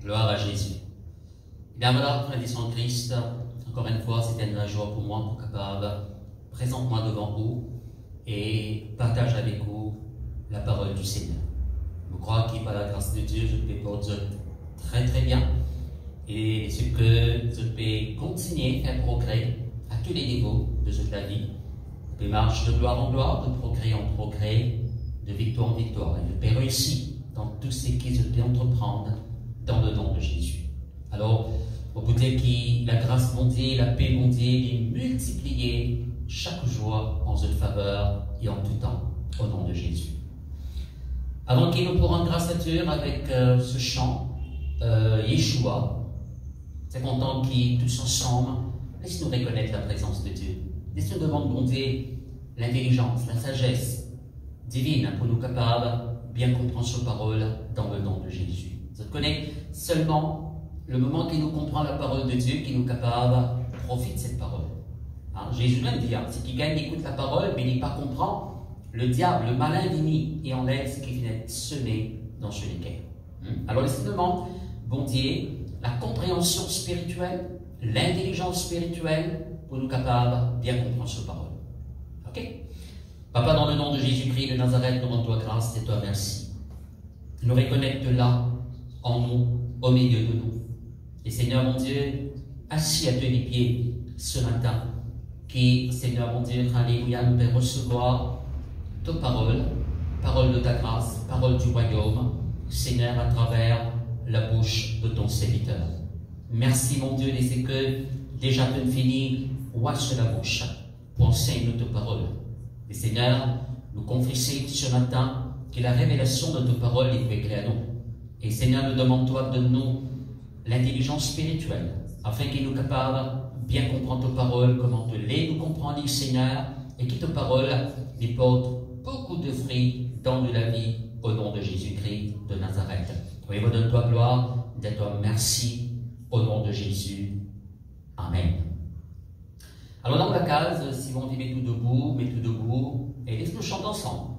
Gloire à Jésus. Bien voilà, frères et sœurs en Christ, encore une fois, c'était une joie pour moi, pour capable, présente-moi devant vous et partage avec vous la parole du Seigneur. Je crois que par la grâce de Dieu, je peux porter très très bien et ce que je peux continuer à faire progrès à tous les niveaux de toute la vie. Je peux marcher de gloire en gloire, de progrès en progrès, de victoire en victoire. Et je peux réussir dans tout ce que je peux entreprendre dans le nom de Jésus. Alors, au bout de qui la grâce bon Dieu, la paix bon Dieu est multipliée chaque jour en votre faveur et en tout temps, au nom de Jésus. Avant qu'il nous pourrons grâce à Dieu avec ce chant, Yeshua, c'est content qu'ils tous ensemble, laisse-nous reconnaître la présence de Dieu. Laisse-nous demander bon Dieu l'intelligence, la sagesse divine pour nous capables bien comprendre ses paroles dans le nom de Jésus. Je connais seulement le moment qu'il nous comprend la parole de Dieu, qu'il nous capable profite de cette parole. Hein? Jésus même dit, c'est qui gagne écoute la parole, mais il n'est pas comprend, le diable, le malin vini et enlève ce qui vient semer dans ce cœur. Alors laissez-nous demander, bon Dieu, la compréhension spirituelle, l'intelligence spirituelle pour nous capables bien comprendre cette parole. Ok? Papa, dans le nom de Jésus-Christ de Nazareth, nous rendons toi grâce et toi merci. Nous reconnaître là, en nous, au milieu de nous. Et Seigneur mon Dieu, assis à tes pieds ce matin, qui, Seigneur mon Dieu, alléluia, nous peut recevoir ta parole, parole de ta grâce, parole du royaume, Seigneur, à travers la bouche de ton serviteur. Merci mon Dieu, de ce que déjà tu fini, wash la bouche, pour enseigner ta parole. Et Seigneur, nous confessons ce matin que la révélation de ta parole est éclairée à nous. Et Seigneur, nous demandons-toi de nous l'intelligence spirituelle, afin qu'il nous capable bien comprendre ta parole, comment te l'est, nous comprendre, Seigneur, et que ta parole nous porte beaucoup de fruits dans de la vie, au nom de Jésus-Christ de Nazareth. Oui, vous donne-toi gloire, donne-toi merci, au nom de Jésus. Amen. Alors dans la case, si on dit mets tout debout, et laisse-nous chanter ensemble.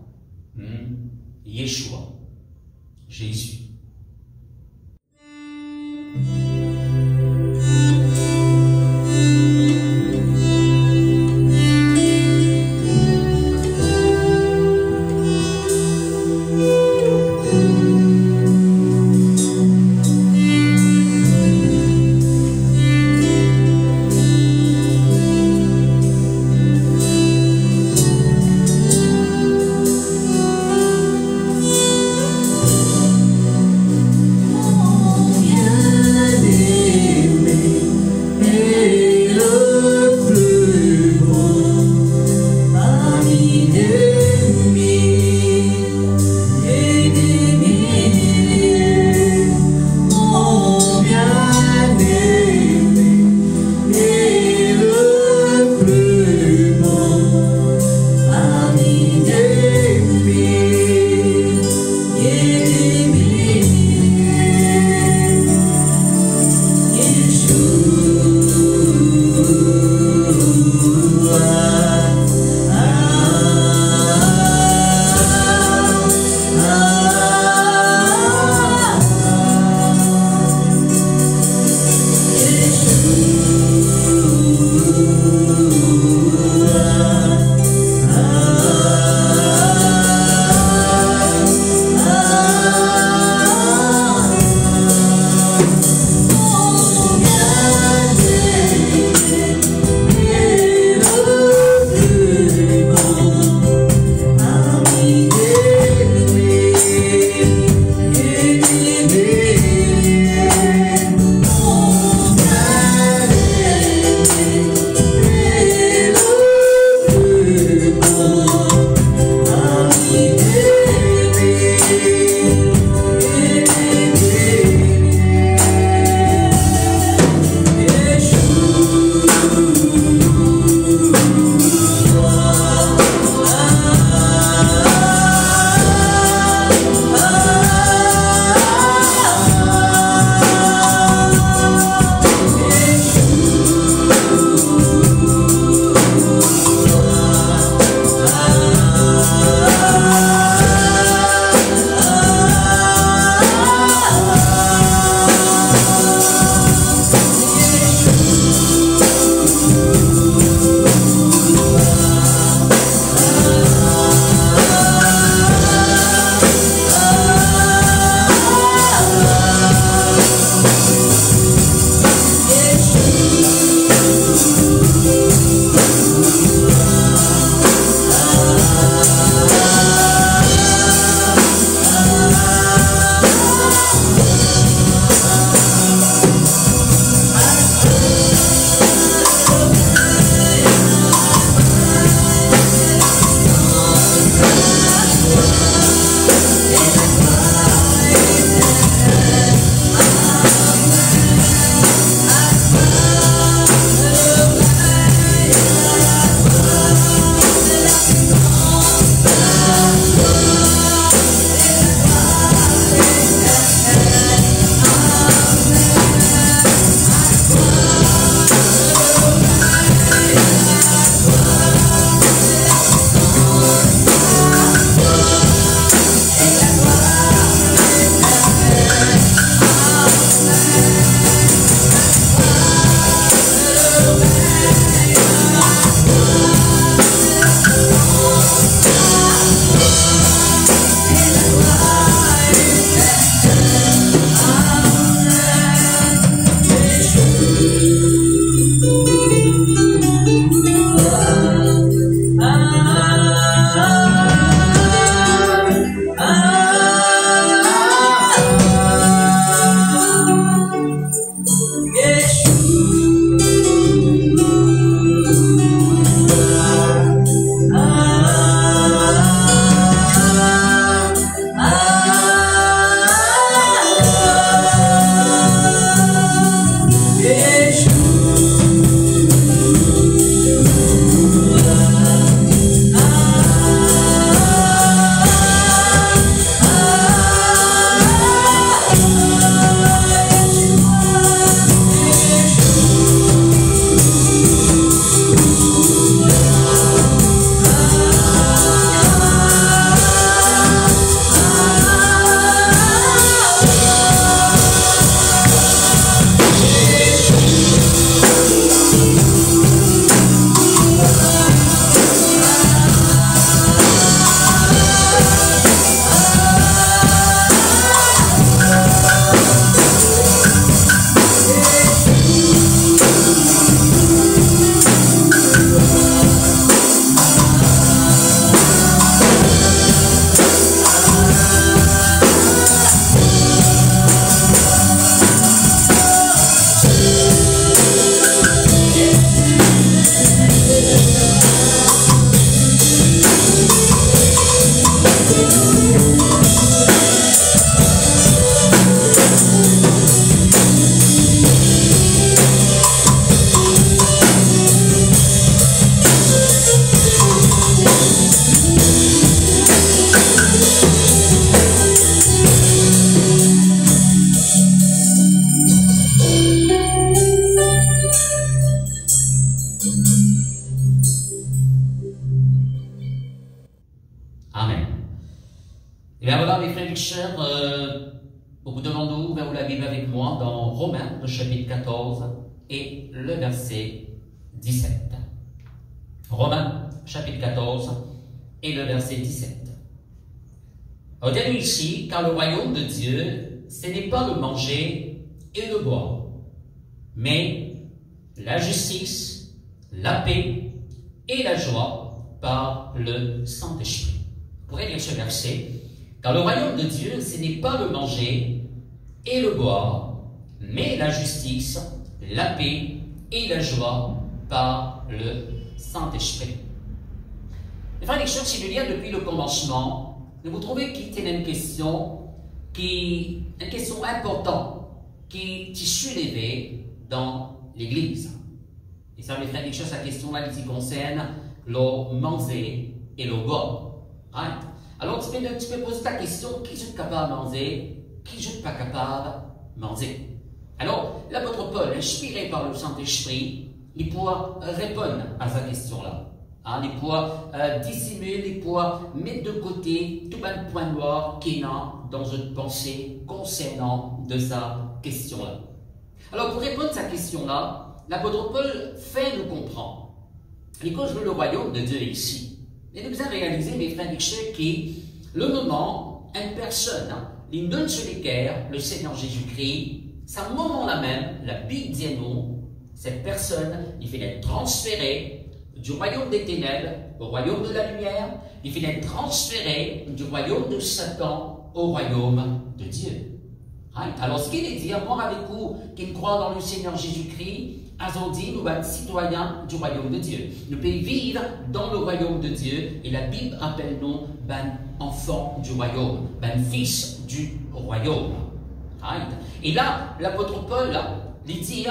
Yeshua, Jésus. Amen. Et bien voilà, mes frères et sœurs, beaucoup devant nous, ouvrez la Bible avec moi dans Romains, le chapitre 14 et le verset 17. Romains, chapitre 14 et le verset 17. On dit ici, car le royaume de Dieu, ce n'est pas le manger et le boire, mais la justice, la paix et la joie par le Saint-Esprit. Vous pourrez lire ce verset. Car le royaume de Dieu, ce n'est pas le manger et le boire, mais la justice, la paix et la joie par le Saint-Esprit. Les frères et sœurs, si je viens depuis le commencement, vous trouvez qu'il y a une question importante qui est soulevée dans l'Église. Et ça, les frères et sœurs, cette question-là qui concerne le manger et le boire. Right? Alors, tu peux poser ta question, qui est capable de manger, qui n'est pas capable de manger? Alors, l'apôtre Paul, inspiré par le Saint-Esprit, il pourra répondre à cette question-là. Hein, il pourra dissimuler, il pourra mettre de côté tout un point noir qu'il y a dans une pensée concernant de sa question-là. Alors, pour répondre à cette question-là, l'apôtre Paul fait nous comprendre les causes de le royaume de Dieu ici. Et nous avons réalisé, mes frères et sœurs, que le moment, une personne, les noms sur lesquels le Seigneur Jésus-Christ, c'est un moment-là même, la Bible dit nous, cette personne, il fait être transféré du royaume des ténèbres au royaume de la lumière, il fait être transféré du royaume de Satan au royaume de Dieu. Right? Alors, ce qu'il est dit, moi avec vous, qui croient dans le Seigneur Jésus-Christ, nous sommes citoyens du royaume de Dieu. Nous pouvons vivre dans le royaume de Dieu et la Bible appelle nous enfants du royaume, fils du royaume. Right? Et là, l'apôtre Paul, il dit,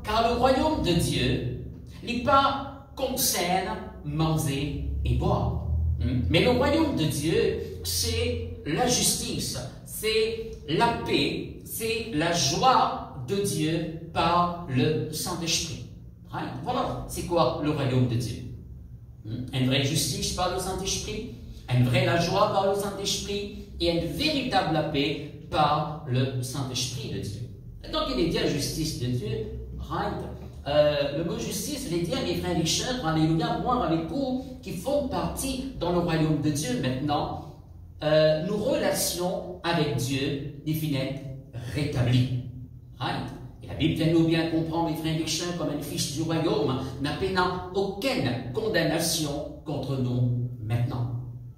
car le royaume de Dieu n'est pas concerne manger et boire. Mais le royaume de Dieu, c'est la justice, c'est la paix, c'est la joie de Dieu par le Saint-Esprit. Right? Voilà, c'est quoi le royaume de Dieu? Une vraie justice par le Saint-Esprit, une vraie la joie par le Saint-Esprit et une véritable paix par le Saint-Esprit de Dieu. Donc il est dit la justice de Dieu, right? Le mot justice, je l'ai dit à mes frères et sœurs, alléluia, moi avec vous, qui font partie dans le royaume de Dieu maintenant, nos relations avec Dieu définissent rétablies. Right? Et la Bible fait nous bien comprendre, mes frères et sœurs, comme un fils du royaume, n'appellant aucune condamnation contre nous maintenant.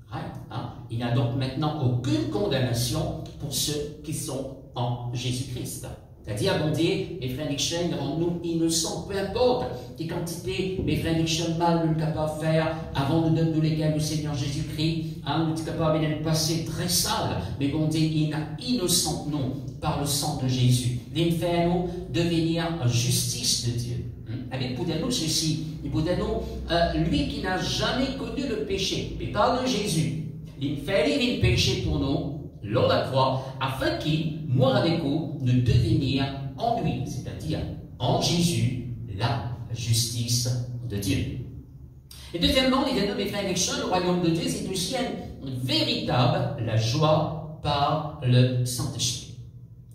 Right? Hein? Il n'y a donc maintenant aucune condamnation pour ceux qui sont en Jésus-Christ. C'est-à-dire, bon Dieu, mes frères et sœurs, rend-nous innocents, peu importe les quantités, mes frères et sœurs, mal nous capables de faire avant de donner lesquels le Seigneur Jésus-Christ, nous sommes capables de passer très sale, mais bon Dieu, il a innocent nous par le sang de Jésus. Il fait nous devenir justice de Dieu. Avec pour nous ceci, il pour nous, lui qui n'a jamais connu le péché, mais par le Jésus, il fait le péché pour nous, lors de la croix, afin qu'il, moi avec vous, nous devenions en lui, c'est-à-dire en Jésus, la justice de Dieu. Et deuxièmement, mes frères et sœurs, le royaume de Dieu, c'est aussi une véritable la joie par le Saint-Esprit.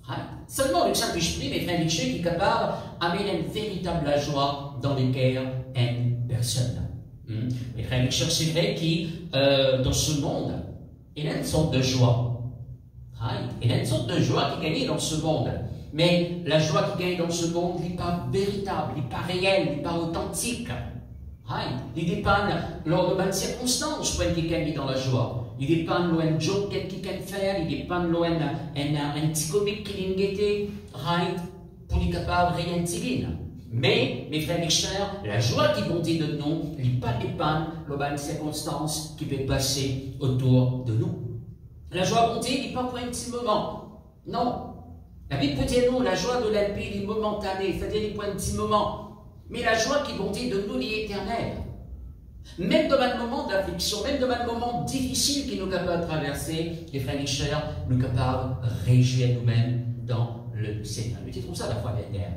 Right? Seulement le Saint-Esprit, mes frères et sœurs, qui est capable d'amener une véritable joie dans le cœur d'une personne. Mes frères et sœurs, c'est vrai que dans ce monde, il y a une sorte de joie. Right? Il y a une sorte de joie qui gagne dans ce monde. Mais la joie qui gagne dans ce monde n'est pas véritable, n'est pas réelle, n'est pas authentique. Right? Il dépend lors de bonnes circonstances pour qu'il gagne dans la joie. Il dépend de un joke qu'il peut faire, il dépend de un petit comique qu'il a guetté, right? Pour être capable de rien tirer. Mais, mes frères et sœurs, la joie qui bonté de nous, il n'est pas dépend de bonnes circonstances qui peuvent passer autour de nous. La joie bonté n'est pas pour un petit moment. Non. La Bible peut dire non, la joie de la paix est momentanée, c'est-à-dire pour un petit moment. Mais la joie qui bonté de nous est éternelle. Même dans un moment d'affliction, même dans un moment difficile qui nous capable de traverser, les frères et sœurs, nous capables de réjouir nous-mêmes dans le Seigneur. Mais tu trouves ça la foi dernière.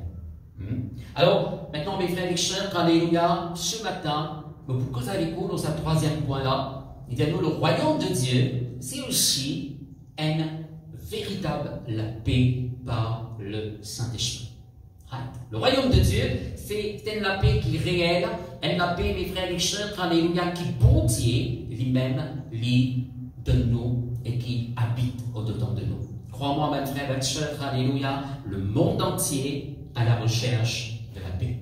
Alors, maintenant, mes frères et sœurs, alléluia, ce matin, vous causer avec vous dans ce troisième point-là, Il dit à nous, le royaume de Dieu, c'est aussi une véritable la paix par le Saint-Esprit. Le royaume de Dieu, c'est une la paix qui est réelle, une la paix, mes frères et sœurs, alléluia, qui bon Dieu lui-même, lui, de nous et qui habite au-dedans de nous. Crois-moi, mes frères et sœurs, alléluia, le monde entier à la recherche de la paix.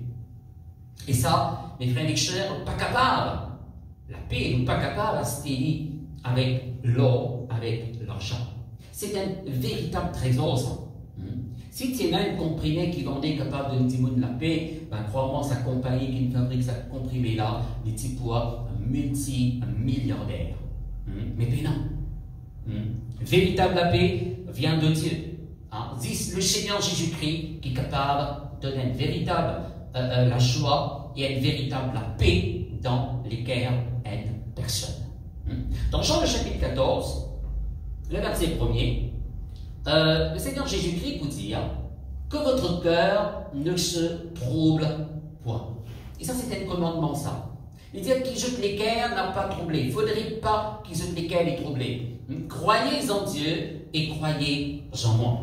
Et ça, mes frères et sœurs, pas capable. La paix n'est pas capable à se tenir avec l'or, avec l'argent. C'est un véritable trésor, ça. Si tu as une comprimé qui est capable de nous dire la paix, ben, crois-moi, sa compagnie qui fabrique cette comprimé-là, il est pour un multimilliardaire. Mais ben non. Véritable la paix vient de Dieu. Le Seigneur Jésus-Christ qui est capable de donner une véritable la joie et une véritable la paix dans les cœurs une personne. Dans Jean le chapitre 14, le verset 1er, le Seigneur Jésus-Christ vous dit que votre cœur ne se trouble point. Et ça, c'est un commandement, ça. Il dit qui jette les cœurs n'a pas troublé. Il ne faudrait pas qu'ils jettent les cœurs les troublés. Croyez en Dieu et croyez en moi.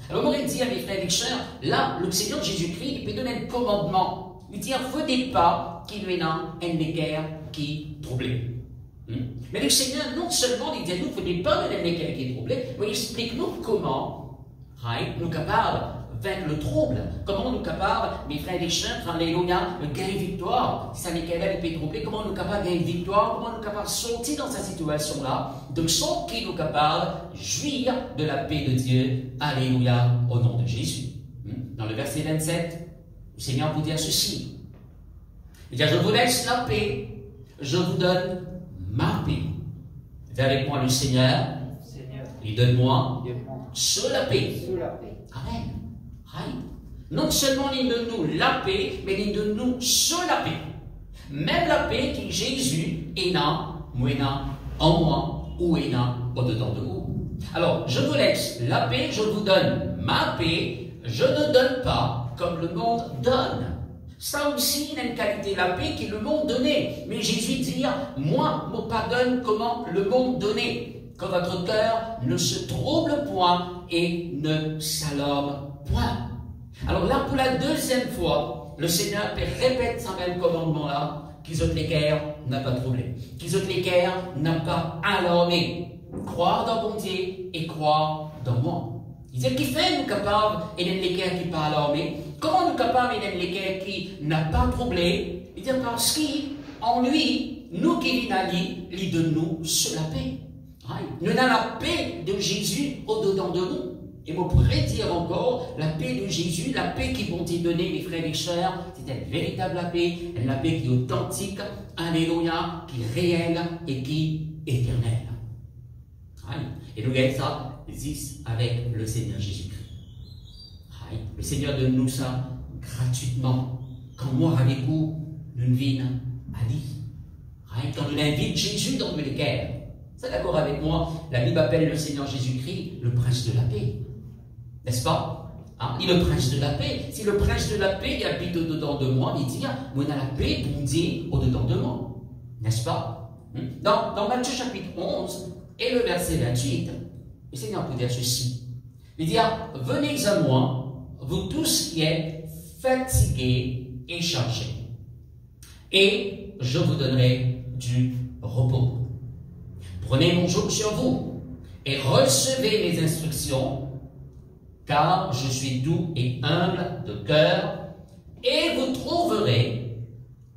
Alors, on aurait dit à mes frères et sœurs, là, le Seigneur Jésus-Christ, il peut donner un commandement. Il dit, ne faudrait pas qu'il y ait un cœur qui troublé. Mais le Seigneur, non seulement il dit, nous, il ne faudrait pas donner un cœur qui est troublé, mais il explique-nous comment nous sommes capables de vaincre le trouble. Comment nous sommes capables, mes frères et sœurs, alléluia, de gagner victoire. Si ça n'est qu'elle est troublée, comment nous sommes capables de gagner victoire, comment nous sommes capables de sortir dans cette situation-là, de sorte qu'il nous sommes capables de jouir de la paix de Dieu. Alléluia, au nom de Jésus. Dans le verset 27, le Seigneur vous dit ceci. Il dit, je vous laisse la paix, je vous donne ma paix. Viens avec moi le Seigneur, il donne-moi sur la paix. Amen. Non seulement il donne nous la paix, mais il donne nous sur la paix. Même la paix que Jésus est là, en moi, ou est là au-dedans de vous. Alors, je vous laisse la paix, je vous donne ma paix, je ne donne pas comme le monde donne. Ça aussi, il y a une qualité, la paix que le monde donnait. Mais Jésus dit, moi, me pardonne comment le monde donnait. Que votre cœur ne se trouble point et ne s'alarme point. Alors là, pour la deuxième fois, le Seigneur répète ce même commandement-là, qu'ils ont les cœurs n'a pas troublé, qu'ils ont les cœurs n'a pas alarmé. Croire dans mon Dieu et croire dans moi. Il dit, qui fait nous capables et n'a les cœurs qui pas alarmés? Comment nous capables et n'a les cœurs qui n'a pas troublé? Il dit, parce qu'en lui, nous qui vivons à lui donne nous sur la paix. Nous avons la paix de Jésus au-dedans de nous. Et vous pourrez dire encore, la paix de Jésus, la paix qui vont y donner, mes frères et sœurs, c'est une véritable paix, une paix qui est authentique, alléluia, qui est réelle et qui est éternelle. Et nous avons ça, existe avec le Seigneur Jésus-Christ. Le Seigneur donne nous ça gratuitement. Quand moi avec vous, nous venons à lui. Quand nous invite Jésus dans le cœur. C'est d'accord avec moi, la Bible appelle le Seigneur Jésus-Christ le prince de la paix. N'est-ce pas? Il est le prince de la paix. Si le prince de la paix habite au-dedans de moi, il dit, moi, on a la paix, pour dire, au-dedans de moi. N'est-ce pas? Dans Matthieu chapitre 11 et le verset 28, le Seigneur peut dire ceci. Il dit, venez à moi, vous tous qui êtes fatigués et chargés, et je vous donnerai du repos. Prenez mon joug sur vous et recevez mes instructions, car je suis doux et humble de cœur, et vous trouverez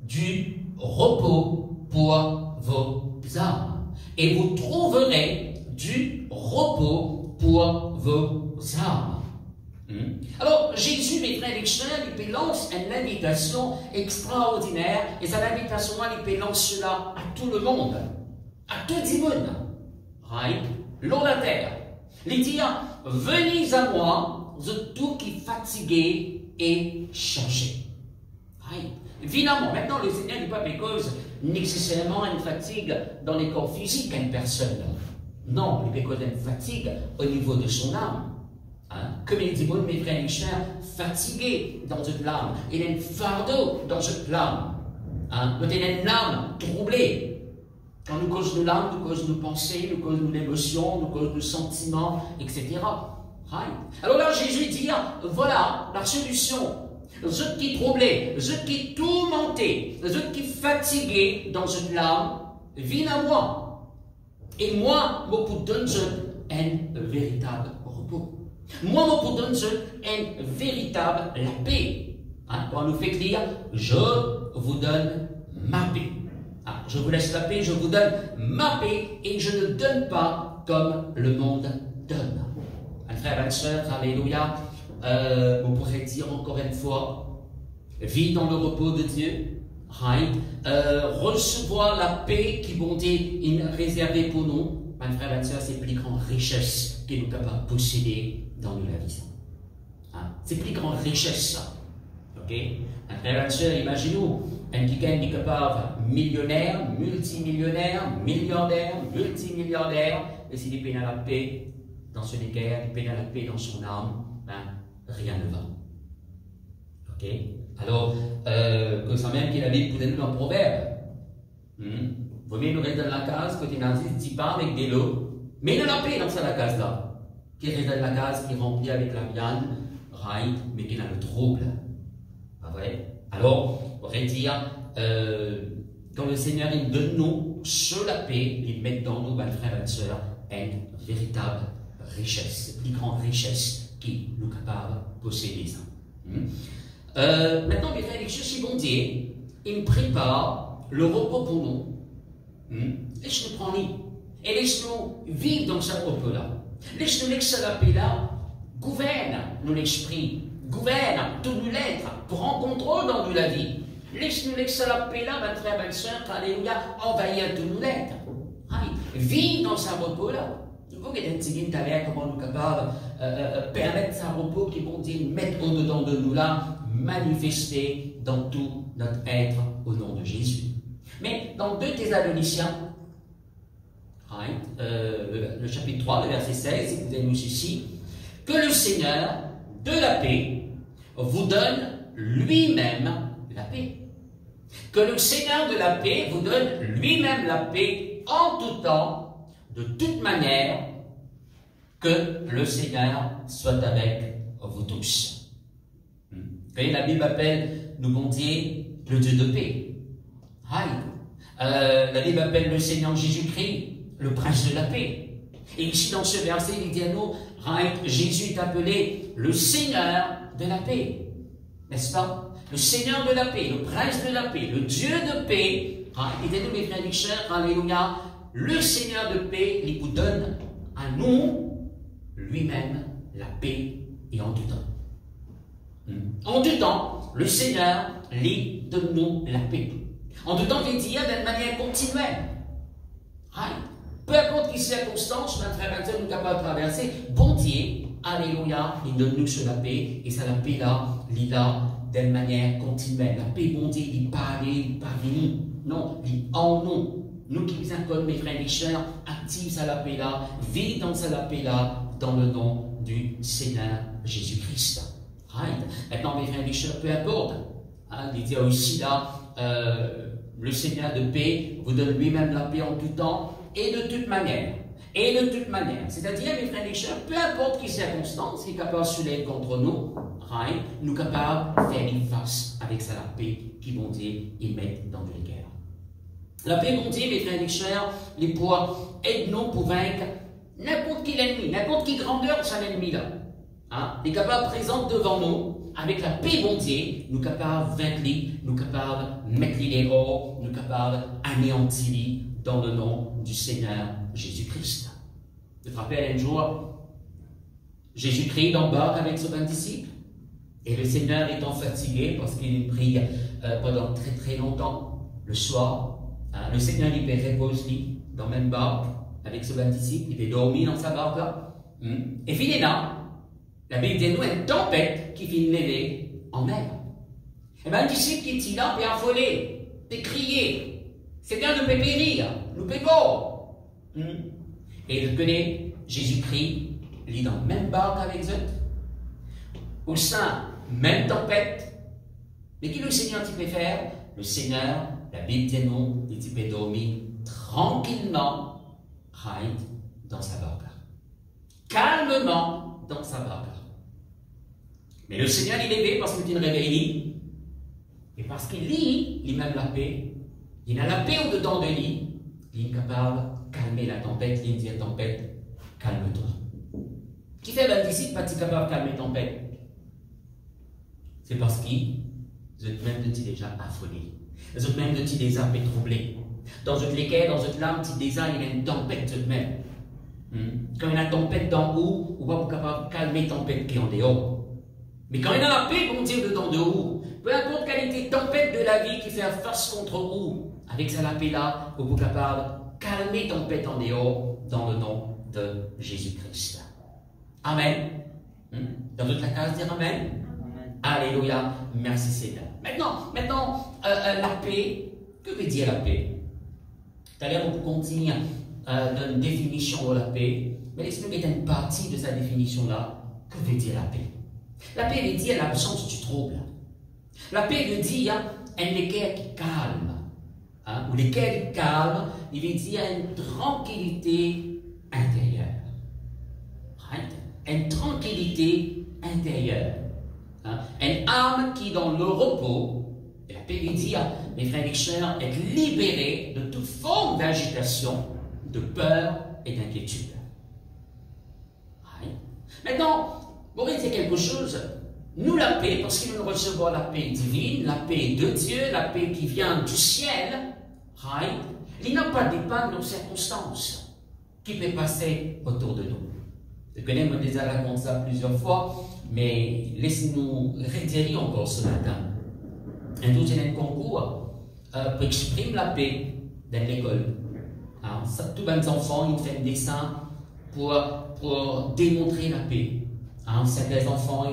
du repos pour vos âmes. Et vous trouverez du repos pour vos âmes. Alors, Jésus, mes frères et sœurs, il lance une invitation extraordinaire, et cette invitation, il lance cela à tout le monde. À tout le monde, l'eau de la terre. Il dit, venez à moi, vous tous qui fatigués et chargés. Évidemment, maintenant, le Seigneur n'est pas cause nécessairement une fatigue dans les corps physiques d'une personne. Non, il est cause d'une fatigue au niveau de son âme. Comme il dit, mes frères et sœurs, fatigués dans une âme. Il y a un fardeau dans cette âme. Il y a une âme troublée. Quand nous cause de l'âme, nous cause nos pensées, nous cause nos émotions, nous cause nos sentiments, etc. Right. Alors là, Jésus dit, voilà la solution. Ceux qui troublés, ceux qui tourmentés, ceux qui fatigués dans cette l'âme, viennent à moi. Et moi, je vous donne un véritable repos. Moi, je vous donne un véritable la paix. Hein, quand on nous fait lire, je vous donne ma paix. Hein, je vous laisse la paix, je vous donne ma paix et je ne donne pas comme le monde donne. Hein, frères et sœurs, alléluia. Vous pourrez dire encore une fois, vivre dans le repos de Dieu, right? Recevoir la paix qui bon Dieu est réservée pour nous, mes frères et sœurs, c'est plus grande richesse que nous sommes capables de posséder dans nos vies. Hein? C'est plus grande richesse ça. Ok? Mes frères et sœurs, imaginez-vous, un quelqu'un qui est capable, millionnaire, multimillionnaire, milliardaire, multimilliardaire, et s'il peine à la paix dans son équerre, il peine à la paix dans son âme, ben, rien ne va. Ok? Alors, que ça même qu'il avait pour nous un proverbe. Vaut mieux nous rester dans la case, côté nazi, dit pas avec des lots, mais il y a la paix dans cette case-là. Qui reste dans la case, qui est remplie avec la viande, right, mais qui a le trouble. Pas vrai? Alors, on pourrait dire, quand le Seigneur il donne nous sur la paix, il met dans nous, mes frères et sœurs, une véritable richesse, une plus grande richesse qui nous capable de posséder ça. Maintenant, mes frères et sœurs, si bon Dieu, il prépare le repos pour nous. Laisse-nous prendre et laisse-nous vivre dans ce repos-là. Laisse-nous laisser la paix là, gouverne nous l'esprit, gouverne tout nous l'être, prend contrôle dans nous la vie. Laisse-nous laisser la paix là, mes frères et sœurs, alléluia, envahir tout nous l'être. Vive dans ce repos-là. Il faut que nous ayons comment nous sommes capables de permettre ce repos qui vont dire mettre au-dedans de nous là, manifester dans tout notre être au nom de Jésus. Mais dans 2 Thessaloniciens, le chapitre 3, le verset 16, écoutez-nous ceci, que le Seigneur de la paix vous donne lui-même la paix. Que le Seigneur de la paix vous donne lui-même la paix en tout temps, de toute manière, que le Seigneur soit avec vous tous. Et la Bible appelle nous bon Dieu le Dieu de paix. La Bible appelle le Seigneur Jésus-Christ le prince de la paix. Et ici dans ce verset, il dit à nous, Jésus est appelé le Seigneur de la paix. N'est-ce pas? Le Seigneur de la paix, le prince de la paix, le Dieu de paix. Et nous, mes frères et sœurs, alléluia, le Seigneur de paix, il vous donne à nous lui-même la paix et en tout temps. En tout temps, le Seigneur lui donne nous la paix. En tout temps, il dit d'une manière continuelle. Peu importe les circonstances, notre frère et sœur, nous sommes capables de traverser, bon Dieu, alléluia, il donne nous sur la paix, et c'est la paix là, il est là d'une manière continuelle. La paix, bon Dieu, il parle, il parle nous. Non, il est en nous. Nous qui sommes comme mes frères et sœurs, actifs à la paix là, vivent dans cette paix là, dans le nom du Seigneur Jésus-Christ. Maintenant, mes frères et sœurs, peu importe. Il dit aussi là, le Seigneur de paix vous donne lui-même la paix en tout temps et de toute manière. Et de toute manière. C'est-à-dire, mes frères et sœurs, peu importe quelles circonstances qui est capable de se lever contre nous, nous sommes capables de faire une face avec ça, la paix qui vont dire, ils mettent dans les guerres. La paix vont dire, mes frères et sœurs, les poids aide-nous pour vaincre n'importe quel ennemi, n'importe quelle grandeur de cet ennemi-là. Il est capable de présenter devant nous, avec la paix bon Dieu, nous sommes capables de vaincre, nous sommes capables de mettre les hors, nous sommes capables d'anéantir dans le nom du Seigneur Jésus-Christ. Je te rappelle un jour, Jésus-Christ embarque avec ses 20 disciples, et le Seigneur étant fatigué, parce qu'il prie pendant très très longtemps, le soir, le Seigneur il repose-lui dans la même barque, avec ses 20 disciples, il peut dormir dans sa barque là, et finalement, la Bible dit nous une tempête qui vient lever en mer. Et bien, le disciple qui est là, peut affoler, peut crier. Seigneur, nous peut périr, nous peut mort. Et vous connaissez, Jésus-Christ, il est dans la même barque avec eux. Au sein, même tempête. Mais qui le Seigneur peut faire? Le Seigneur, la Bible dit non, il peut dormir tranquillement, right, dans sa barque. Calmement dans sa barque. Mais le Seigneur, il est élevé parce qu'il réveille. Et parce qu'il lit, il même la paix. Il a la paix au-dedans de lui. Il est capable de calmer la tempête. Il dit à la tempête, calme-toi. Qui fait ben d'ici pas capable de calmer la tempête? C'est parce qu'ils êtes même de déjà affolés. Vous êtes même de déjà troublés. Dans votre lesquels, dans votre larme, déjà il y a une tempête de même. Quand il y a une tempête d'en haut, on va pas capable de calmer la tempête qui est en dehors. Mais quand il y a la paix, bon Dieu, dedans de haut, peu importe quelle était tempête de la vie qui fait face contre vous, avec sa paix là, vous êtes capable de calmer la tempête en dehors dans le nom de Jésus-Christ. Amen. Dans toute la case, dire Amen. Amen. Alléluia. Merci Seigneur. Maintenant, la paix, que veut dire la paix? Tout à l'heure, on continue d'une définition de la paix, mais laissez-nous mettre une partie de sa définition-là. Que veut dire la paix? La paix veut dire l'absence du trouble. La paix veut dire un équerre qui calme. Ou l'équerre qui calme, il veut dire une tranquillité intérieure. Right? Une tranquillité intérieure. Une âme qui, dans le repos, et la paix veut dire, mes frères et sœurs, être libérés de toute forme d'agitation, de peur et d'inquiétude. Right? Maintenant, vous voyez, c'est quelque chose, nous la paix, parce que nous recevons la paix divine, la paix de Dieu, la paix qui vient du ciel, right? Il n'a pas dépend de nos circonstances qui peut passer autour de nous. Je connais, moi déjà raconté ça plusieurs fois, mais laissez-nous redire encore ce matin. Un deuxième concours pour exprimer la paix dans l'école. Tous les enfants, ils font un dessin pour démontrer la paix. Certains enfants,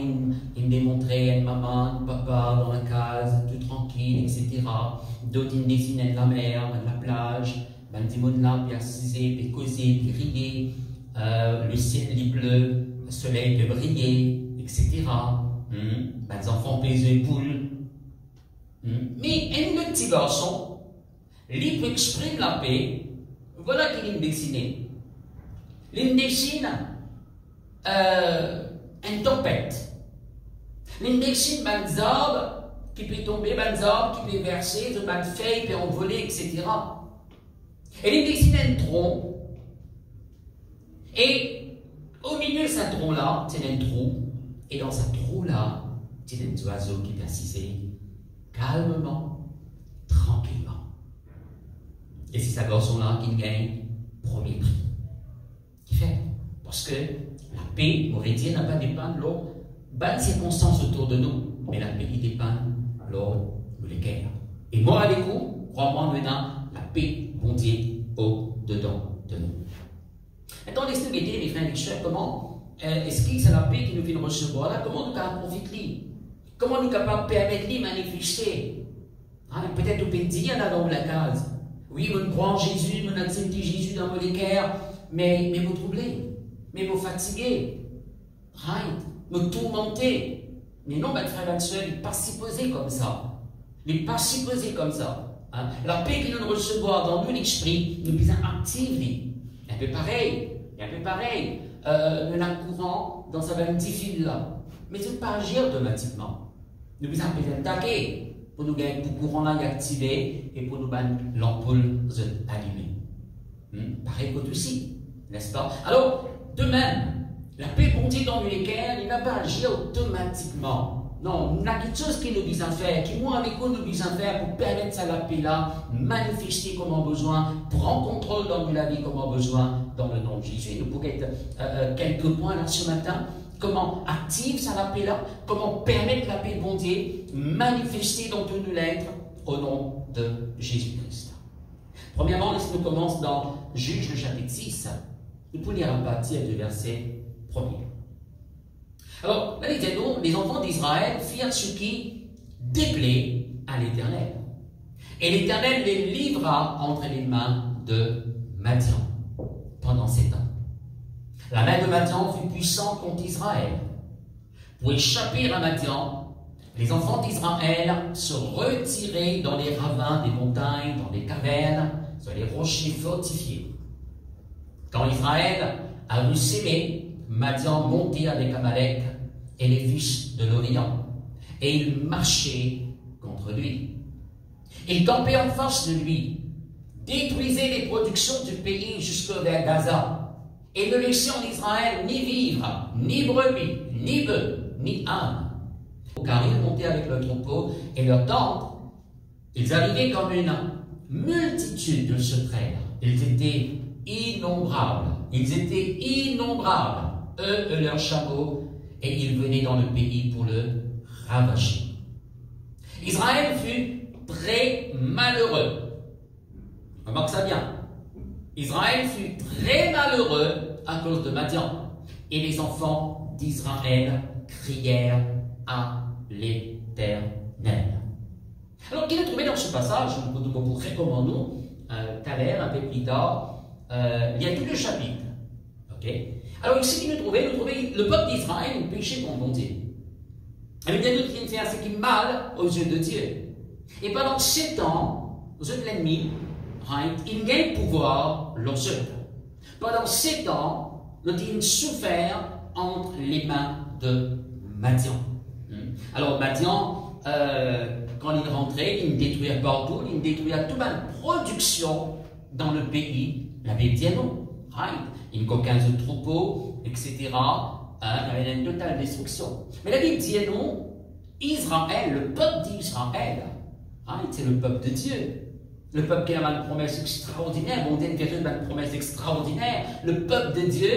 ils démontraient une maman, un papa dans la case, tout tranquille, etc. D'autres, ils dessinaient de la mer, de la plage, des mots là, puis assiser, puis causer, puis rire, le ciel est bleu, le soleil peut briller, etc. Les enfants pèsent les poules. Mais un petit garçon, lui, pour exprimer la paix, voilà qu'il dessine. Il dessine une tempête. Il dessine des arbres qui peuvent tomber, des arbres qui peuvent verser, des feuilles qui peuvent envoler, etc. Et il dessine un tronc. Et au milieu de ce tronc-là, c'est un trou. Et dans ce trou-là, c'est un oiseau qui peut assister calmement, tranquillement. Et c'est ce garçon-là qui gagne premier prix. Qui fait? Parce que la paix, on aurait dit, n'a pas dépend de l'eau, bonnes circonstances autour de nous, mais la paix, il dépend de l'eau ou les guerres. Et moi, avec vous, crois-moi maintenant, la paix, bon Dieu, au-dedans de nous. Maintenant, laissez-nous guetter, les frères et sœurs, comment est-ce que c'est la paix qui nous vient recevoir là? Comment nous pouvons profiter? Comment nous sommes capables de permettre de manifester? Peut-être au pays, il y en a dans la case. Oui, on croit en Jésus, on accepte Jésus dans vos cœurs, mais vous troublez, mais vous fatiguez, right? Vous tourmentez. Mais non, mes frères et sœurs, il n'est pas si posé comme ça. Il n'est pas si posé comme ça. La paix que nous recevons dans nous, l'esprit, nous sommes actifs. Un peu pareil. Nous avons courant dans sa petit fil là. Mais ce n'est pas agir automatiquement. Nous sommes attaquer pour nous gagner pour courant là activé et pour nous gagner l'ampoule allumée. Pareil que aussi, n'est-ce pas? Alors, de même, la paix montée dans lesquelles il n'a pas agi automatiquement. Non, il y a quelque chose qui nous dit à faire, qui moi avec nous nous dit à faire pour permettre ça la paix là, manifester comme on a besoin, prendre contrôle dans la vie comme on a besoin, dans le nom de Jésus. Nous pourrons être quelques points là ce matin. Comment active ça la paix là, comment permettre la paix de bon Dieu, manifester dans tous nos lettres au nom de Jésus-Christ. Premièrement, laissez-nous commencer dans Juge le chapitre 6. Nous pouvons lire à partir du verset 1er. Alors, là, les enfants d'Israël firent ce qui déplaît à l'Éternel. Et l'Éternel les livra entre les mains de Madian pendant 7 ans. La main de Madian fut puissante contre Israël. Pour échapper à Madian, les enfants d'Israël se retiraient dans les ravins des montagnes, dans les cavernes, sur les rochers fortifiés. Quand Israël a voulu s'aimer, Madian montait avec Amalek et les fils de l'Orient, et il marchait contre lui. Il campait en face de lui, détruisait les productions du pays jusque vers Gaza, et ne laissait en Israël ni vivre, ni brebis, ni bœufs, ni ânes. Car ils montaient avec leur troupeau et leur tente, ils arrivaient comme une multitude de se traire. Ils étaient innombrables, eux et leurs chameaux, et ils venaient dans le pays pour le ravager. Israël fut très malheureux. Remarque ça bien. Israël fut très malheureux à cause de Madian. Et les enfants d'Israël crièrent à l'Éternel. Alors, qu'il est trouvé dans ce passage, nous pourrons comme nous, tout à l'heure, un peu plus tard, il y a tout le chapitre. Okay? Alors, ici, qu'il nous trouvait le peuple d'Israël, il péchait contre mon Dieu. Il y a d'autres qui fait ce qui est mal aux yeux de Dieu. Et pendant 7 ans, aux yeux de l'ennemi, il gagne pouvoir leurs yeux. Pendant 7 ans, nous avons souffert entre les mains de Madian. Alors, Madian, quand il rentrait, il détruisait partout, il détruisait toute la production dans le pays, la ville d'Yéno. Il y a 15 troupeaux, etc. Il y avait une totale destruction. Mais la ville d'Yéno, Israël, le peuple d'Israël, c'est le peuple de Dieu. Le peuple qui a une promesse extraordinaire, bon, une promesse extraordinaire. Le peuple de Dieu,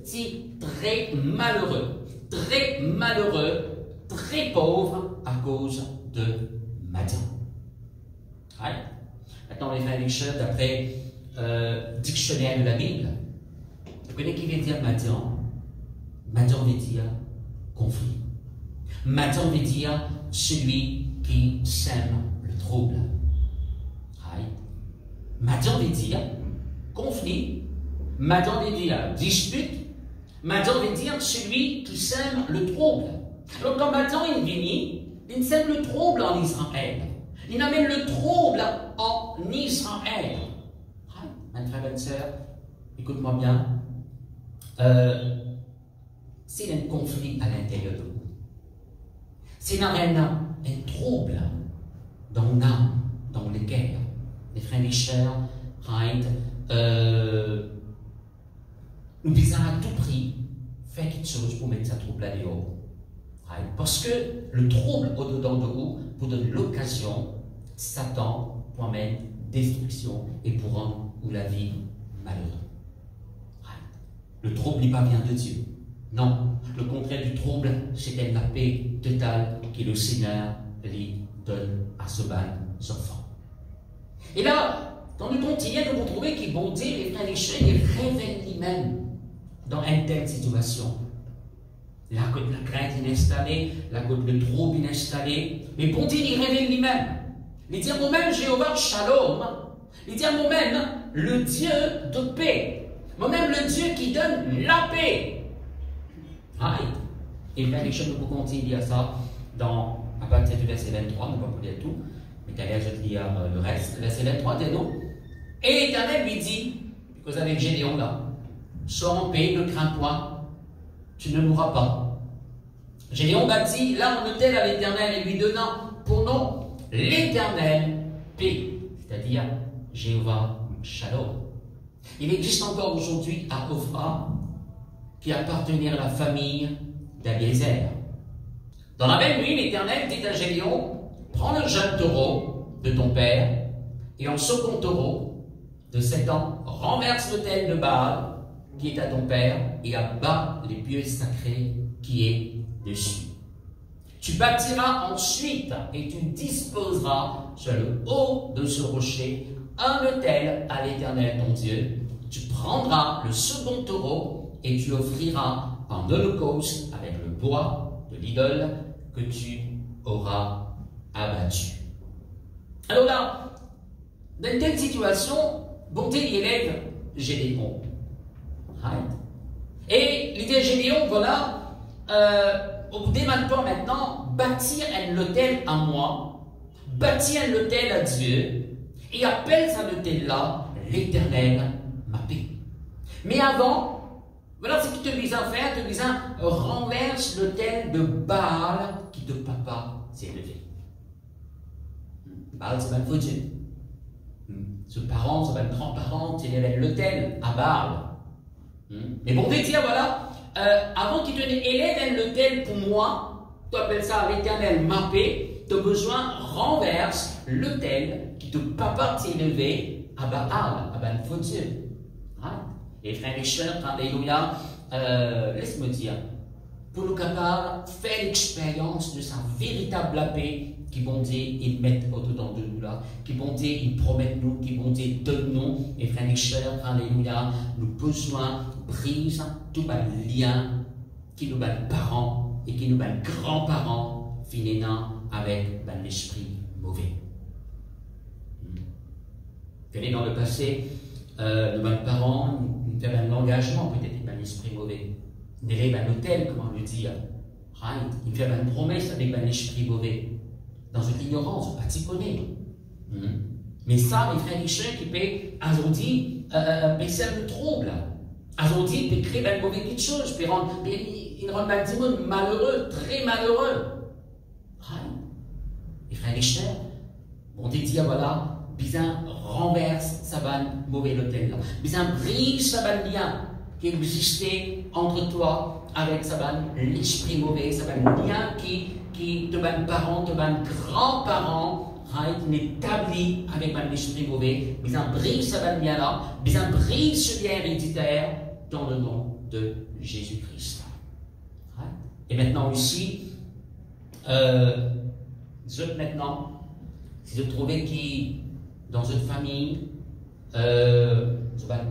c'est très malheureux, très pauvre à cause de Madian. Maintenant, les frères et les sœurs, d'après dictionnaire de la Bible, vous connaissez qui veut dire Madian? Madian veut dire conflit. Madian veut dire celui qui sème le trouble. Madian veut dire conflit. Madian veut dire dispute. Madian veut dire celui qui sème le trouble. Alors quand Madian est venu, il sème le trouble en Israël. Il amène le trouble en Israël. Mes frères et sœurs, écoute-moi bien. C'est un conflit à l'intérieur de vous. C'est un trouble dans l'âme, dans le cœur. Les frères et sœurs, nous devons à tout prix faire quelque chose pour mettre ce trouble à dehors. Parce que le trouble au-dedans de vous vous donne l'occasion, Satan, pour mettre destruction et pour rendre la vie malheureuse. Le trouble n'est pas bien de Dieu. Non, le contraire du trouble, c'est la paix totale que le Seigneur lui donne à ce bal enfants. Et là, quand nous continuons, nous trouvons qu'il bon Dieu, les frères et sœurs, il révèle lui-même dans une telle situation. Là, quand la crainte est installée, là, quand le trouble est installé, mais bon Dieu, il révèle lui-même. Il dit moi-même, Jéhovah Shalom. Il dit moi-même, le Dieu de paix. Moi-même, le Dieu qui donne la paix. Et bien, les choses, nous pouvons continuer à ça à partir du verset 23, on ne va pas lire tout, mais d'ailleurs, je vais lire le reste. Le verset 23, dit non. Et l'Éternel lui dit, parce avec Gédéon là, sois en paix, ne crains point, tu ne mourras pas. Gédéon bâtit là un autel à l'Éternel et lui donnant pour nom l'Éternel paix, c'est-à-dire Jéhovah Shalom. Il existe encore aujourd'hui à Ophra qui appartenait à la famille d'Abiezer. Dans la même nuit, l'Éternel dit à Gédéon, prends le jeune taureau de ton père et un second taureau de 7 ans, renverse l'autel de Baal qui est à ton père et abat les pieux sacrés qui est dessus. Tu bâtiras ensuite et tu disposeras sur le haut de ce rocher un autel à l'Éternel ton Dieu. Tu prendras le second taureau et tu offriras un holocauste avec le bois de l'idole que tu auras abattu. Alors là, dans une telle situation, bon Dieu élève Gédéon. Et l'idée de Gédéon, voilà, dès maintenant, bâtir un autel à moi, bâtir un autel à Dieu, et appelle cet autel-là l'Éternel ma paix. Mais avant, voilà ce que tu dois faire, tu dois renverse l'autel de Baal qui de papa s'est élevé. Baal, c'est un faux Dieu. Ce parent, c'est un grand-parent qui élève l'autel à Baal. Mais bon, Dieu dit, voilà, avant qu'il te élève l'autel pour moi, tu appelles ça l'Éternel ma paix, tu as besoin renverse l'autel qui de papa s'est élevé à Baal, à un faux Dieu. Et frères et sœurs, alléluia, laisse-moi dire, pour nous capables de faire l'expérience de sa véritable paix, qui bon Dieu, il met au-dedans de nous là, qui bon Dieu, il promet nous, qui bon Dieu donne nous, et frères et sœurs, alléluia, nous besoin brise tout le lien qui nous bat parents et qui nous bat grands-parents, finalement, avec l'esprit mauvais. Venez dans le passé, nos parents nous avaient un engagement peut-être avec l'esprit mauvais. D'aller à l'hôtel, comment le dire. Right? Ils faisaient une promesse avec l'esprit mauvais. Dans une ignorance, pas t'y connaît. Mais ça, les frères et sœurs qui peuvent aujourd'hui baisser le trouble. Aujourd'hui, ils peuvent créer une mauvaise quelque chose. Ils rendent un monde malheureux, très malheureux. Right? Les frères et sœurs, on dit dire voilà. Bizarre renverse sa vanne mauvais l'hôtel là. Bizarre brise sa vanne lien qui existait entre toi avec sa vanne l'esprit mauvais, sa vanne lien qui te vanne parents, te vanne grands-parents, établi avec l'esprit mauvais. Bizarre brise sa vanne lien là. Bizarre brise ce lien héréditaire dans le nom de Jésus-Christ. Et maintenant ici, maintenant, si je trouvais qui dans une famille,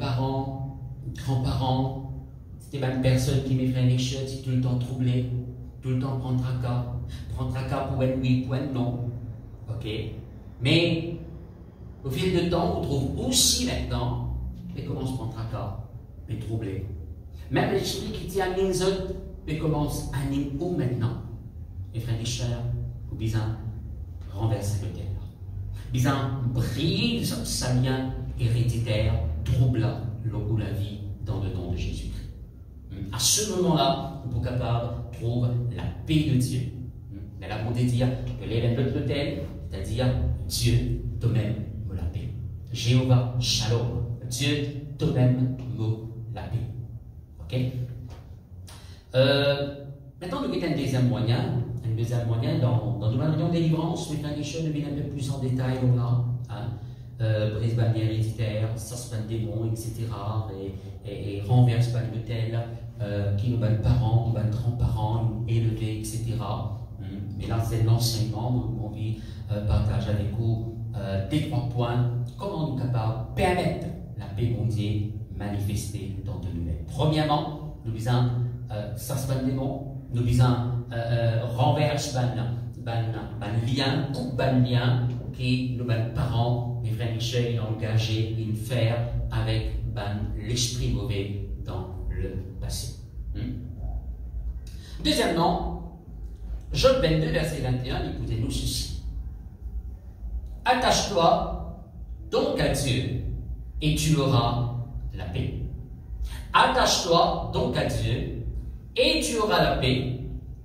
parents, grands-parents, c'était une personne qui me fait les choses, tout le temps troublée, tout le temps prendre tracas pour un oui, pour un non. Ok? Mais au fil du temps, on trouve aussi maintenant, mais commence à prendre tracas, mais troublé. Même l'esprit qui tient les autres, mais commence à animer où maintenant? Les frères et sœurs, ou bien renverser le terre. Bizarre brise sa lien héréditaire, trouble la vie dans le nom de Jésus-Christ. À ce moment-là, on est capable de trouver la paix de Dieu. Mais là, on dit dire que l'événement de l'autel, c'est-à-dire Dieu toi-même me la paix. Jéhovah Shalom. Dieu toi-même me la paix. Ok? Maintenant, nous avons un deuxième moyen. Un deuxième moyen dans le moyen de délivrance, mais les choses deviennent un peu plus en détail là. Brise bannière héréditaire, suspend démon, etc. Et renverse pas l'autel, qui nous bat parents, nous bat grands-parents, élevés, etc. Mais là, c'est l'enseignement. Nous avons envie de partager avec vous des 3 points. Comment nous sommes capables de permettre la paix mondiale manifestée dans de nous-mêmes. Premièrement, nous visons suspend démon. Nous disons renverse lien, coupe lien qui nos parents, les frères et sœurs ont engagé une faire avec l'esprit mauvais dans le passé. Deuxièmement, Job 22, verset 21, écoutez-nous ceci. Attache-toi donc à Dieu et tu auras la paix. Attache-toi donc à Dieu et tu auras la paix,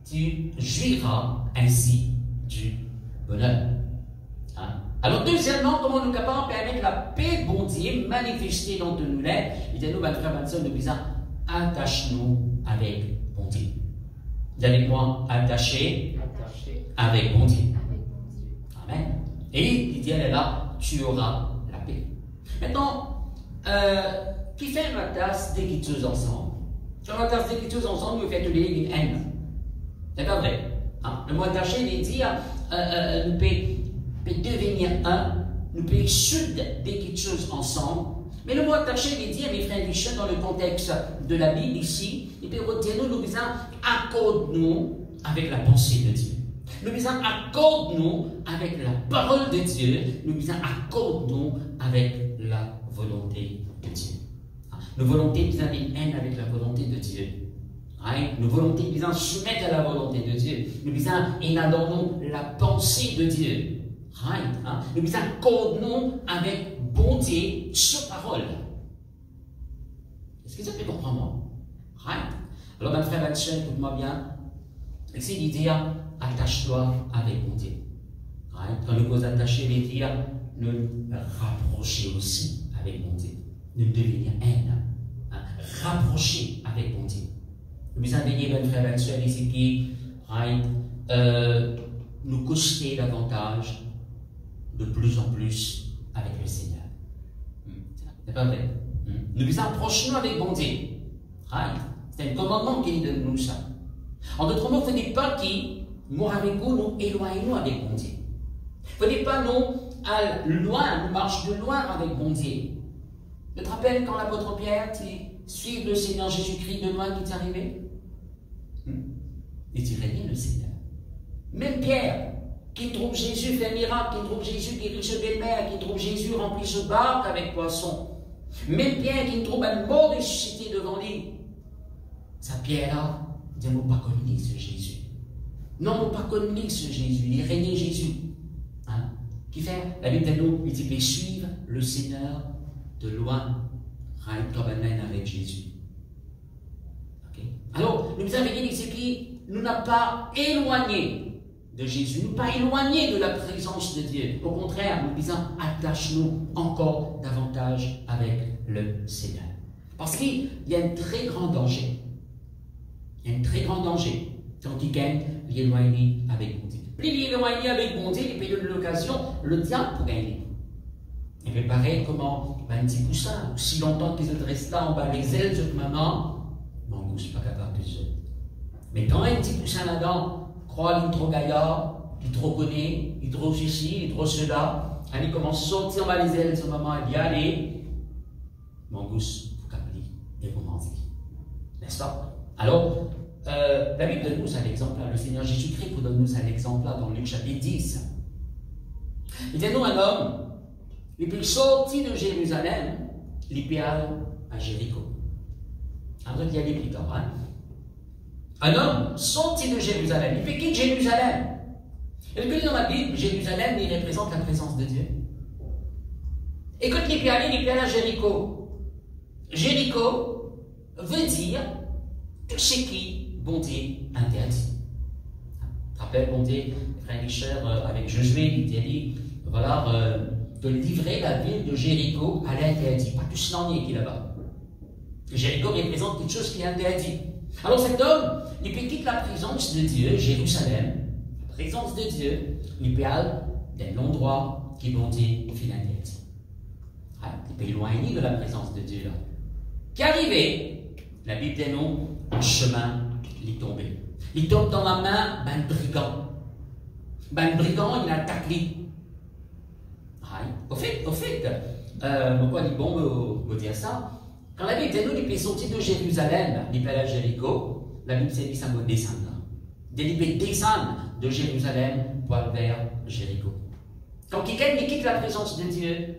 tu jouiras ainsi du bonheur. Alors, deuxièmement, comment nous sommes capables de permettre la paix, bon Dieu, manifestée dans de nous-mêmes? Il dit, nous, frère Manson, nous disons, attache-nous avec bon Dieu. Vous avec moi, attaché avec bon Dieu. Amen. Et il dit, elle est là, tu auras la paix. Maintenant, qui fait une tasse d'équiteuse ensemble? Quand on tasse d'équiteuse ensemble, nous faisons une haine. C'est pas vrai. Le mot attaché, il dit, nous peut devenir un, nous pouvons sud des quelque chose ensemble. Mais le mot attaché, il dit, mes frères et sœurs, dans le contexte de la Bible ici, il peut retenir nous disons, accorde-nous avec la pensée de Dieu. Nous disons, accorde-nous avec la parole de Dieu. Nous disons, accorde-nous avec la volonté de Dieu. Nos volontés, nous avons une haine avec la volonté de Dieu. Nos volontés, nous avons soumettre à la volonté de Dieu. Nous disons, et adorons la pensée de Dieu. Nous nous accordons avec bonté sur parole. Est-ce que ça peut comprendre moi? Right? Alors, ma frère Mathieu, écoute-moi bien. C'est de dire, attache-toi avec bonté. Right? Quand nous vous attacher, les dire, nous rapprocher aussi avec bonté. Ne devenir haine. Hein? Rapprocher avec bonté. Nous avons veillé, mon frère Mathieu, ici qui, right? Nous coster davantage, de plus en plus, avec le Seigneur. C'est pas vrai? Nous nous approchons avec bonté. Right? C'est un commandement qui donne nous ça. En d'autres mots, il ne faut pas qui, nous avec vous, nous éloignons avec bonté. Il ne faut pas nous aller loin, nous marchons de loin avec bonté. Tu te rappelles quand l'apôtre Pierre, tu suis le Seigneur Jésus-Christ de loin qui t'est arrivé? Et tu régnes le Seigneur. Même Pierre, qui trouve Jésus fait miracle, qui trouve Jésus guérit ce belle-mère, qui trouve Jésus rempli ce barque avec poisson. Même Pierre qui trouve un mort ressuscité devant lui. Sa Pierre-là, dit, nous pas connu ce Jésus. Non, nous pas connu ce Jésus. Il régnait Jésus. Hein? Qui fait, la Bible nous, il dit, suivre le Seigneur de loin. Rien comme un mène avec Jésus. Okay? Alors, nous avons dit, c'est qui nous n'a pas éloigné de Jésus, nous pas éloigné de la présence de Dieu. Au contraire, nous disons, attache-nous encore davantage avec le Seigneur. Parce qu'il y a un très grand danger. Il y a un très grand danger quand il gagne l'éloigner avec bonté. Plus il est éloigné avec bonté, il peut donner l'occasion, le diable pour gagner. Il fait pareil comment un petit poussin, si longtemps qu'ils restent là en bas les ailes de maman, mon goût, je ne suis pas capable de jeter. Mais quand un petit poussin là-dedans croit qu'il est trop gaillard, il est trop connu, il est trop ceci, il est trop cela, il commence à sortir en bas les ailes de maman et dit allez, mon goût, vous captez et vous mentez. N'est-ce pas? Alors, la Bible donne-nous un exemple, le Seigneur Jésus-Christ vous donne-nous un exemple dans Luc chapitre 10. Il dit nous un homme, il peut sortir de Jérusalem, il peut aller à Jéricho. Alors, il y a des plus tard, hein? Un homme sorti de Jérusalem, il peut quitter Jérusalem. Et puis dans la Bible, Jérusalem, il représente la présence de Dieu. Et quand il peut aller à Jéricho. Jéricho veut dire tout ce qui bonté interdit. Tu te rappelles, bonté, frère Richer, avec Josué, il dit, voilà, de livrer la ville de Jéricho à l'interdit. Pas tout cela qui est là-bas. Jéricho représente quelque chose qui est interdit. Alors cet homme, il peut quitter la présence de Dieu, Jérusalem, la présence de Dieu, il peut aller d'un endroit qui est bonté, qui est interdit. Il peut éloigner de la présence de Dieu là. Qui est arrivé, la Bible dit non, un chemin, il est tombé. Il tombe dans la main d'un brigand. Un brigand, il attaque lui. Au fait, pourquoi il est bon me dire ça? Quand la Bible dit nous, il peut sortir de Jérusalem, il peut aller à Jéricho, la Bible dit ça va descendre. Il peut descendre de Jérusalem pour aller vers Jéricho. Quand quelqu'un quitte la présence de Dieu,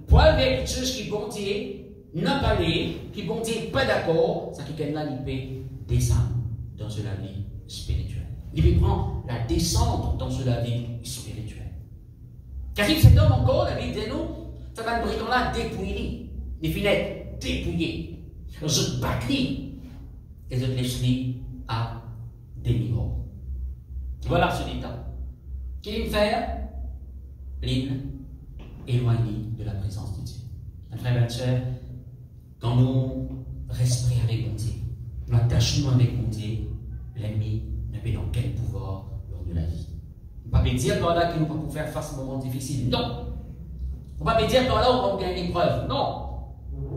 pour aller vers quelque chose qui est bonté, n'a pas l'air, qui est bonté, pas d'accord, ça quelqu'un-là, il peut descendre dans la vie spirituelle. Il peut prendre la descente dans la vie spirituelle. Car il cet homme encore, la Bible dit nous, ça va le brigand-là dépouiller. Les filets dépouillés. Je bâclis et je laisse à demi-mort. Voilà ce détail. Qu'il me fait? L'île éloignée de la présence de Dieu. Mes frères et sœurs, quand nous respirons avec bonté, nous attachons avec bonté, l'ennemi n'a pas dans quel pouvoir lors de la vie. On ne peut pas dire par là qu'il ne peut pas faire face à un moment difficile. Non. On ne peut pas dire par là on va gagner l'épreuve. Non.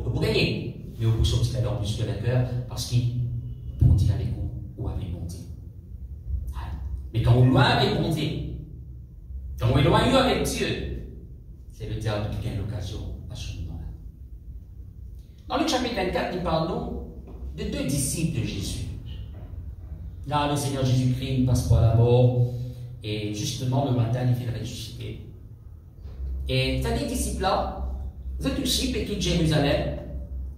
Vous gagner, mais vous sortir là-dedans plus que la peur parce qu'il bonté avec vous ou avec bonté. Mais quand on est loin avec bonté, quand on est éloigné avec Dieu, c'est le diable qui gagne l'occasion à ce moment-là. Dans Luc chapitre 24, nous parlons de deux disciples de Jésus. Là, le Seigneur Jésus-Christ passe par la mort et justement le matin, il fait le ressusciter. Et ces disciples-là, vous disciples qui quittent Jérusalem,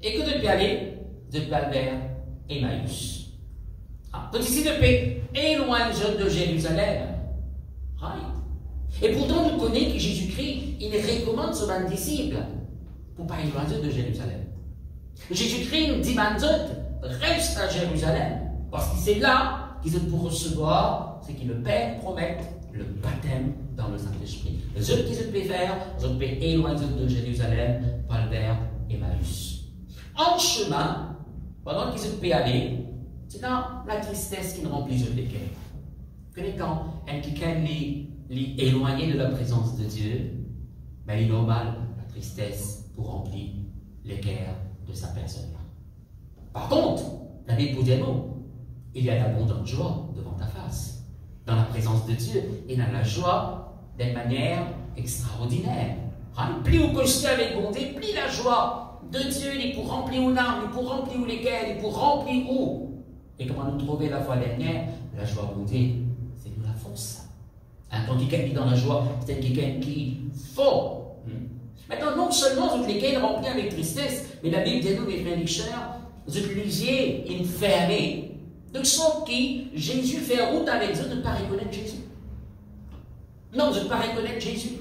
et que depuis aller vers Emmaüs. Donc ici, depuis éloigner de Jérusalem, Et pourtant, nous connaissons que Jésus-Christ, il recommande ses disciples pour ne pas éloigner de Jérusalem. Jésus-Christ nous dit, reste à Jérusalem, parce que c'est là qu'ils ont pour recevoir ce que le Père promet, le baptême dans le Saint-Esprit. Les autres qui se peuvent faire, ils peuvent éloigner de Jérusalem par vers Emmaüs. En chemin, pendant qu'ils se peuvent aller, c'est dans la tristesse qui nous remplit les cœurs. Vous connaissez quand quelqu'un est éloigné de la présence de Dieu, mais il est normal, la tristesse pour remplir les cœurs de sa personne. Par contre, la Bible vous dit non, il y a d'abondante joie devant ta face, dans la présence de Dieu et dans la joie d'une manière extraordinaire. Plus vous costez avec bonté, plus la joie de Dieu est pour remplir une âme, il est pour remplir les cœurs, il est pour remplir où. Et comment nous trouver la fois dernière, la joie bonté, c'est nous la force. Quand quelqu'un qui est dans la joie, c'est quelqu'un qui est fort. Maintenant, non seulement vous les cœurs remplis avec tristesse, mais la Bible dit nous, les frères et sœurs, vous êtes lisiez fermés, de sorte que Jésus fait route avec eux de ne pas reconnaître Jésus. Non, de ne pas reconnaître Jésus.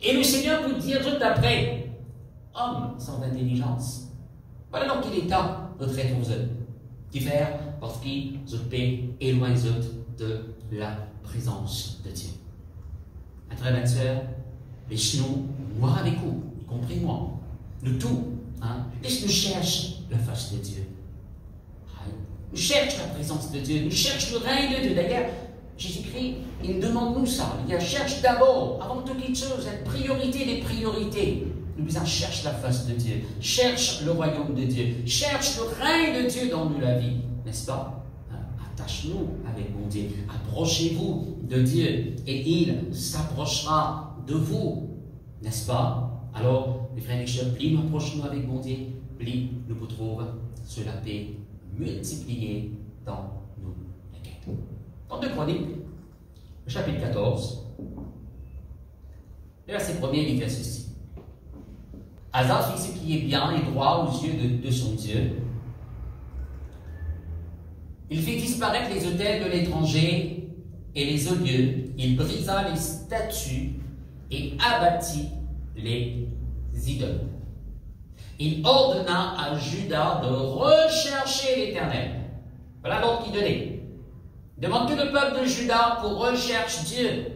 Et le Seigneur vous dire tout après, homme sans intelligence. Voilà donc il est temps de traiter aux eux. Qui faire parce qu'ils se paient éloignent de la présence de Dieu. Un frère et sœur, laissez-nous, moi avec vous, y compris moi, nous tous, laissez-nous chercher la face de Dieu. Nous cherchons la présence de Dieu, nous cherchons le règne de Dieu. D'ailleurs, Jésus-Christ, il nous demande nous ça. Il cherche d'abord, avant toute chose, la priorité des priorités. Nous besoin cherche la face de Dieu, cherche le royaume de Dieu, cherche le règne de Dieu dans nous la vie, n'est-ce pas? Attache-nous avec mon Dieu, approchez-vous de Dieu et il s'approchera de vous, n'est-ce pas? Alors, les frères et sœurs, plus nous approchons avec mon Dieu, plus nous pourrons sur la paix multipliée dans nous la quête. Dans 2 Chroniques, le chapitre 14, le verset 1er, il fait ceci. Asa fit ce qui est bien et droit aux yeux de son Dieu. Il fit disparaître les autels de l'étranger et les lieux. Il brisa les statues et abattit les idoles. Il ordonna à Juda de rechercher l'Éternel. Voilà l'ordre qu'il donnait. Demande que le peuple de Juda pour rechercher Dieu,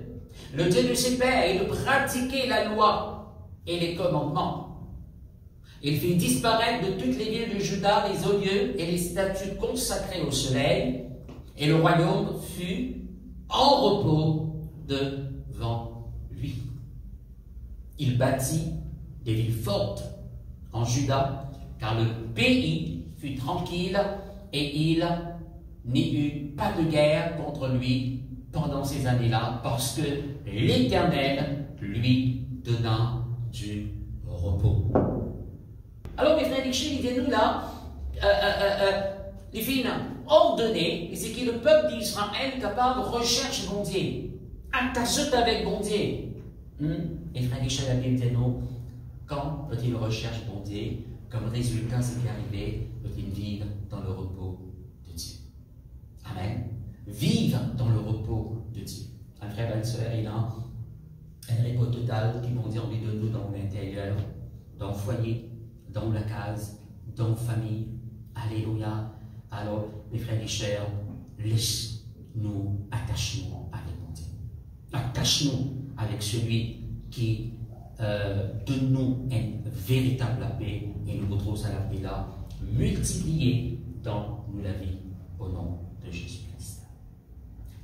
le Dieu de ses pères, et de pratiquer la loi et les commandements. Il fit disparaître de toutes les villes de Juda les lieux et les statues consacrées au soleil, et le royaume fut en repos devant lui. Il bâtit des villes fortes en Juda, car le pays fut tranquille et il n'y eut pas de guerre contre lui pendant ces années-là, parce que l'Éternel lui donna du repos. Alors, mes frères et sœurs, il vient nous là, il vient ordonner, et c'est que le peuple d'Israël capable de rechercher bon Dieu, attache avec bon Dieu. Les frères et sœurs, la Bible dit nous, quand peut-il recherche bon Dieu, comme résultat, ce qui est arrivé, peut-il vivre dans le repos de Dieu. Amen. Vivre dans le repos de Dieu. Un frère et une sœur, il a un repos total qui vont dire envie de nous dans l'intérieur, dans le foyer, dans la case, dans la famille. Alléluia. Alors, mes frères et sœurs, laisse-nous attachons avec mon Dieu. Attachons avec celui qui donne-nous une véritable paix et nous retrouvons à la paix là, multipliée dans nous la vie au nom de Jésus-Christ.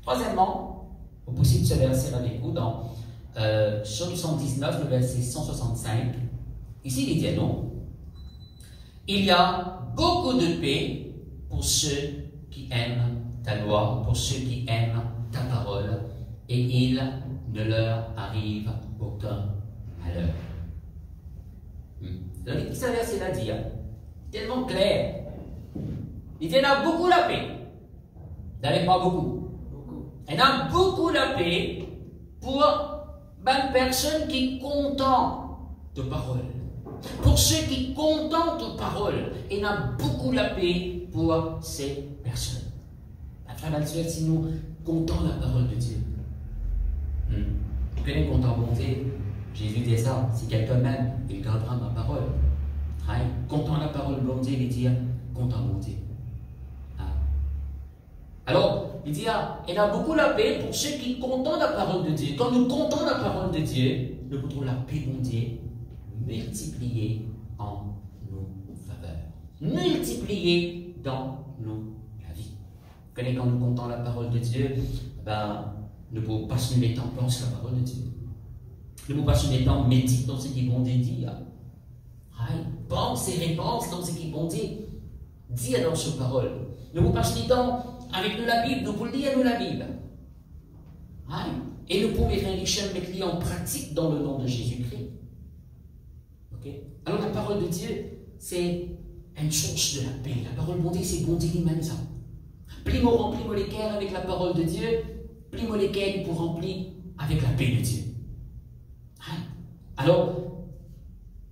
Troisièmement, au possible ce verset avec vous dans Psaume 119, le verset 165. Ici, il dit non. Il y a beaucoup de paix pour ceux qui aiment ta loi, pour ceux qui aiment ta parole, et il ne leur arrive aucun malheur. Donc, ce verset-là dit, tellement clair. Il y en a beaucoup la paix. N'avez pas beaucoup. Il y en a beaucoup la paix pour une personne qui est contente de parole. Pour ceux qui contentent de parole, il y en a beaucoup la paix pour ces personnes. Frère et sœur, si nous comptons la parole de Dieu, Tu connais qu'on t'a bonté. Jésus dit ça. Si quelqu'un m'aime, il gardera ma parole. Hein? Comptant la parole de Dieu, il dit comptant bonté. Hein? Alors, il dit il a beaucoup la paix pour ceux qui comptent la parole de Dieu. Quand nous comptons la parole de Dieu, nous pourrons la paix de Dieu multipliée en nos faveurs. Multipliée dans nos la vie. Vous connaissez, quand nous comptons la parole de Dieu, nous pouvons passer les temps penser la parole de Dieu. Nous pouvons passer les temps méditer dans ce qui bon Dieu dit. Pense et réponse dans ce qui bon Dieu dit dans sa parole. Nous pouvons passer les temps avec nous la Bible, nous pouvons lire nous la Bible. Et nous pouvons mettre les en pratique dans le nom de Jésus-Christ. Okay? Alors la parole de Dieu, c'est une source de la paix. La parole de Dieu, c'est bon Dieu lui-même ça. Plus nous remplissons les cœurs avec la parole de Dieu, plus nous les cœurs pour remplir avec la paix de Dieu. Alors,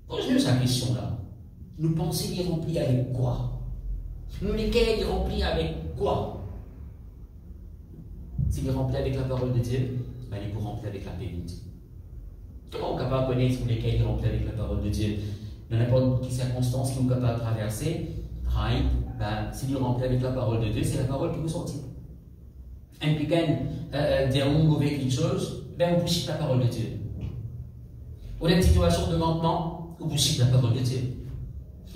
posez-nous cette question-là. Nous pensons les remplir avec quoi? Nous les cœurs les remplir avec quoi? Si nous remplis avec la parole de Dieu, il faut remplir avec la paix de Dieu. Comment on est capable de connaître lesquels ils remplissent avec la parole de Dieu? Dans n'importe quelle circonstance qu'ils sont capables de traverser, si nous remplissons avec la parole de Dieu, c'est la parole qui vous sortit. Un week-end, dire un mauvais quelque chose, on bouchit la parole de Dieu. On a une situation de manquement, on bouchit la parole de Dieu.